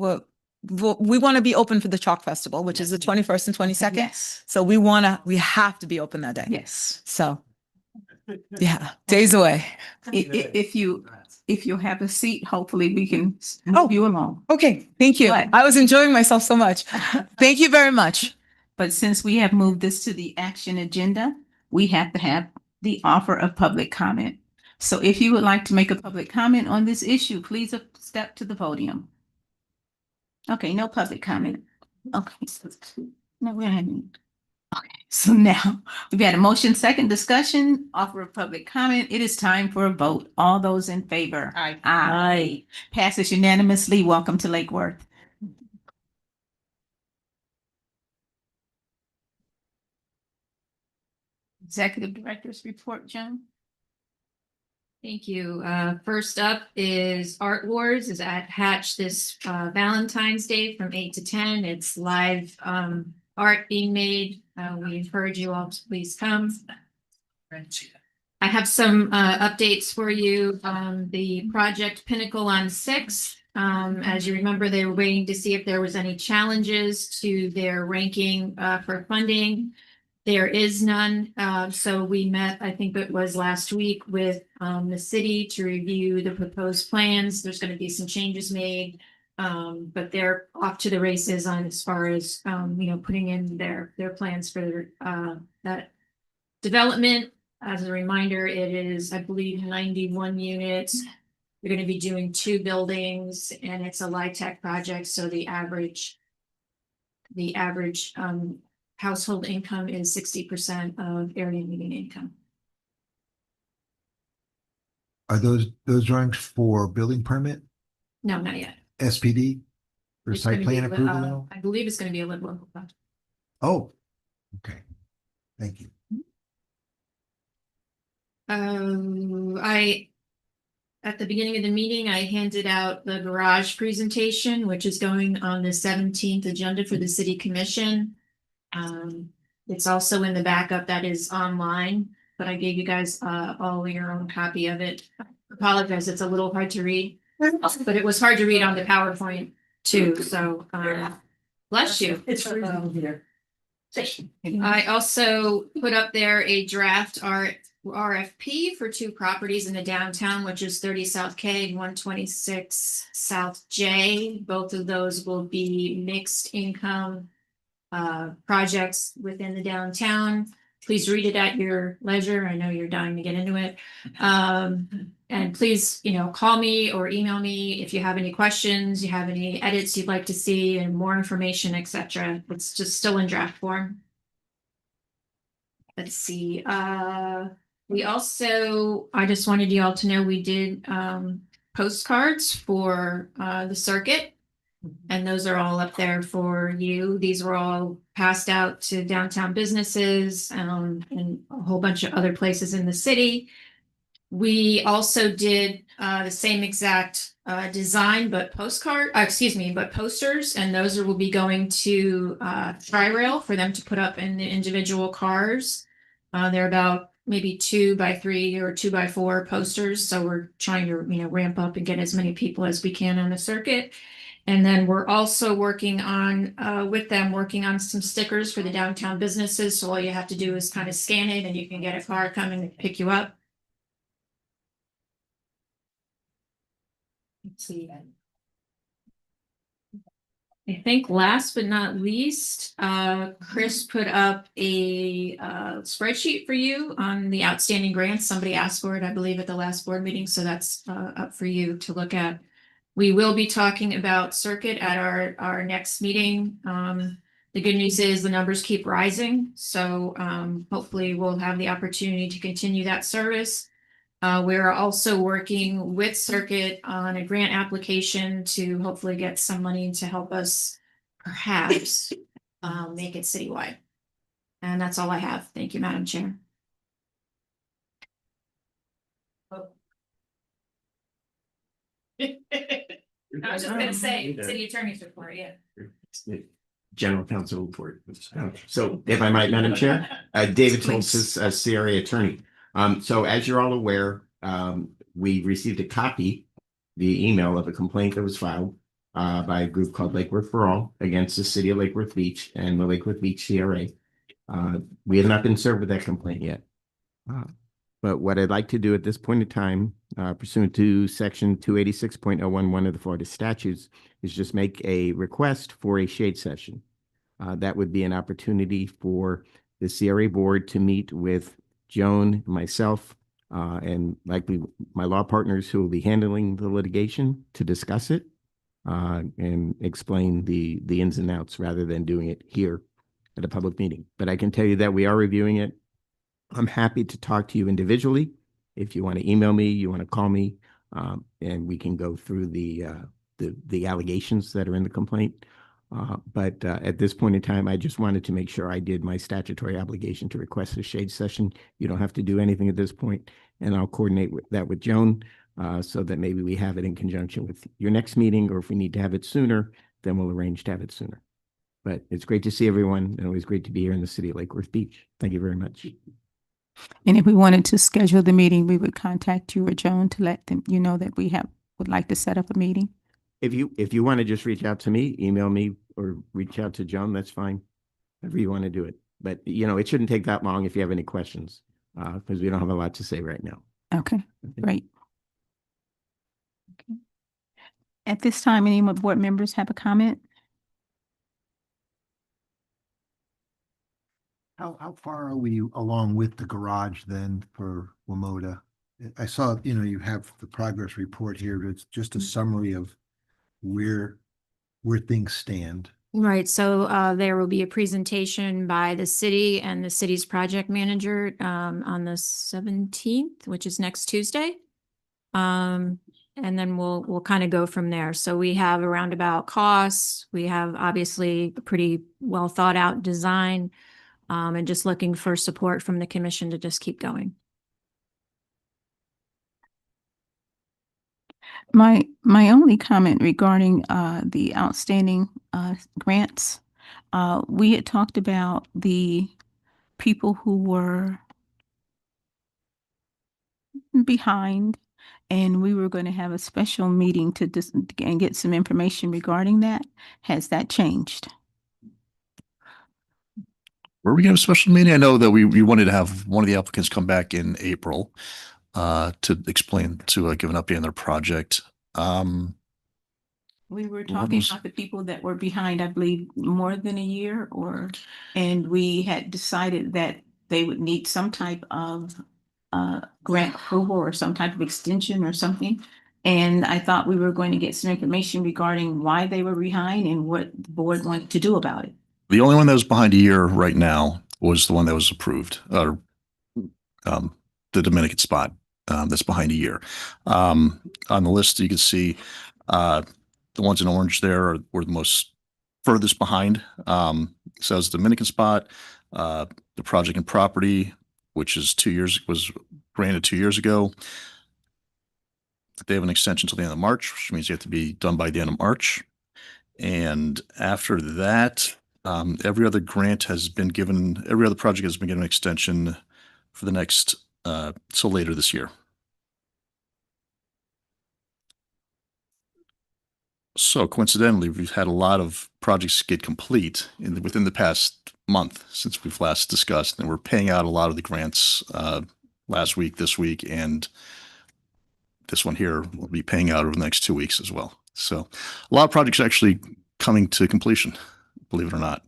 we want to be open for the Chalk Festival, which is the 21st and 22nd. Yes. So we have to be open that day. Yes. So yeah, days away. If you have a seat, hopefully we can move you along. Okay, thank you. But- I was enjoying myself so much. Thank you very much. But since we have moved this to the action agenda, we have to have the offer of public comment. So if you would like to make a public comment on this issue, please step to the podium. Okay, no public comment. Okay. No, we're having. Okay, so now we've had a motion, second discussion, offer of public comment. It is time for a vote. All those in favor? Aye. Aye. Passes unanimously. Welcome to Lake Worth. Executive Director's report, Joan. Thank you. First up is Art Wars is at Hatch this Valentine's Day from 8 to 10. It's live art being made. We encourage you all to please come. I have some updates for you. The project Pinnacle on 6th. As you remember, they were waiting to see if there was any challenges to their ranking for funding. There is none. So we met, I think it was last week, with the city to review the proposed plans. There's going to be some changes made, but they're off to the races on as far as putting in their plans for that development. As a reminder, it is, I believe, 91 units. They're going to be doing 2 buildings, and it's a LIHTC project, so the average household income is 60% of area median income. Are those drawings for building permit, No, not yet. SPD, or It's site gonna be plan approval? I believe it's going to be a local project. Oh, okay. Thank you. At the beginning of the meeting, I handed out the garage presentation, which is going on the 17th agenda for the city commission. It's also in the backup that is online, but I gave you guys all your own copy of it. Apologize, it's a little hard to read, but it was hard to read on the PowerPoint too, so bless you. It's freezing here. I also put up there a draft RFP for 2 properties in the downtown, which is 30 South K and 126 South J. Both of those will be mixed income projects within the downtown. Please read it at your leisure. I know you're dying to get into it. And please, call me or email me if you have any questions, you have any edits you'd like to see and more information, etc. It's just still in draft form. Let's see. We also, I just wanted you all to know we did postcards for the circuit. And those are all up there for you. These were all passed out to downtown businesses and a whole bunch of other places in the city. We also did the same exact design, but posters, and those will be going to Tri-Rail for them to put up in the individual cars. They're about maybe 2x3 or 2x4 posters. So we're trying to, ramp up and get as many people as we can on the circuit. And then we're also working on some stickers for the downtown businesses. So all you have to do is kind of scan it and you can get a car coming to pick you up. Let's see. I think last but not least, Chris put up a spreadsheet for you on the outstanding grants. Somebody asked for it, I believe, at the last board meeting. So that's up for you to look at. We will be talking about circuit at our next meeting. The good news is the numbers keep rising. So hopefully we'll have the opportunity to continue that service. We're also working with Circuit on a grant application to hopefully get some money to help us perhaps make it citywide. And that's all I have. Thank you, Madam Chair. I was just gonna say, city attorney's report, yeah. General counsel report. So if I might, Madam Chair, David Schultz is a CRA attorney. So as you're all aware, we received a copy via email of a complaint that was filed by a group called Lake Worth for All against the city of Lake Worth Beach and the Lake Worth Beach CRA. We have not been served with that complaint yet. But what I'd like to do at this point in time, pursuant to section 286.011 of the Florida statutes, is just make a request for a shade session. That would be an opportunity for the CRA board to meet with Joan, myself, and likely my law partners who will be handling the litigation to discuss it and explain the ins and outs rather than doing it here at a public meeting. But I can tell you that we are reviewing it. I'm happy to talk to you individually. If you want to email me, you want to call me, and we can go through the allegations that are in the complaint. But at this point in time, I just wanted to make sure I did my statutory obligation to request a shade session. You don't have to do anything at this point, and I'll coordinate that with Joan so that maybe we have it in conjunction with your next meeting, or if we need to have it sooner, then we'll arrange to have it sooner. But it's great to see everyone, and always great to be here in the city of Lake Worth Beach. Thank you very much. And if we wanted to schedule the meeting, we would contact you or Joan to let them, know that we would like to set up a meeting. If you want to just reach out to me, email me, or reach out to Joan, that's fine. However you want to do it. But, it shouldn't take that long if you have any questions, because we don't have a lot to say right now. Okay, great. Okay. At this time, any more board members have a comment? How far are we along with the garage then for WMOTA? I saw, you have the progress report here. It's just a summary of where things stand. Right, so there will be a presentation by the city and the city's project manager on the 17th, which is next Tuesday. And then we'll kind of go from there. So we have a roundabout costs. We have obviously a pretty well thought out design, and just looking for support from the commission to just keep going. My only comment regarding the outstanding grants, we had talked about the people who were behind, and we were going to have a special meeting to and get some information regarding that. Has that changed? Were we gonna have a special meeting? I know that we wanted to have one of the applicants come back in April to explain, to give an update on their project. We were What talking was- about the people that were behind, I believe, more than a year, and we had decided that they would need some type of grant approval or some type of extension or something. And I thought we were going to get some information regarding why they were behind and what the board wanted to do about it. The only one that was behind a year right now was the one that was approved, the Dominican spot, that's behind a year. On the list, you can see, the ones in orange there were the most furthest behind. So it's Dominican spot, the project and property, which is was granted 2 years ago. They have an extension till the end of March, which means you have to be done by the end of March. And after that, every other project has been given an extension for the next, till later this year. So coincidentally, we've had a lot of projects get complete within the past month since we've last discussed, and we're paying out a lot of the grants, last week, this week, and this one here will be paying out over the next 2 weeks as well. So a lot of projects are actually coming to completion, believe it or not.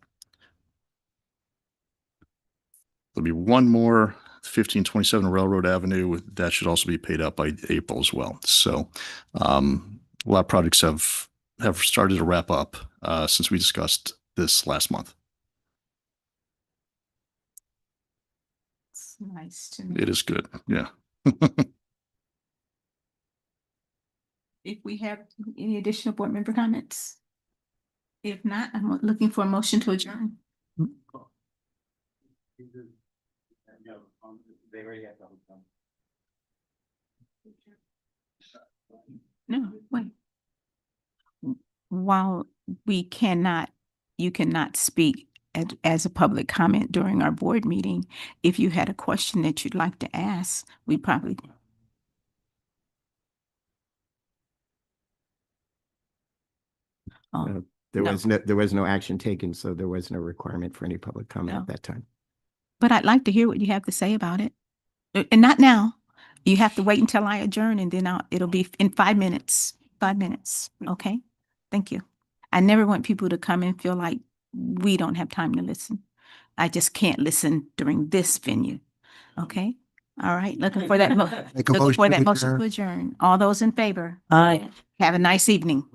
There'll be one more, 1527 Railroad Avenue. That should also be paid out by April as well. So a lot of projects have started to wrap up since we discussed this last month. It's nice to me. It is good. Yeah. If we have any additional board member comments? If not, I'm looking for a motion to adjourn. No, wait. While you cannot speak as a public comment during our board meeting, if you had a question that you'd like to ask, we probably. Oh, There No. was no action taken, so there was no requirement for any public comment No. at that time. but I'd like to hear what you have to say about it. And not now. You have to wait until I adjourn and then it'll be in 5 minutes. 5 minutes. Okay? Thank you. I never want people to come and feel like we don't have time to listen. I just can't listen during this venue. Okay? All right. Looking for that Make a looking for motion that to motion adjourn. to adjourn. All those in favor? Aye. Have a nice evening.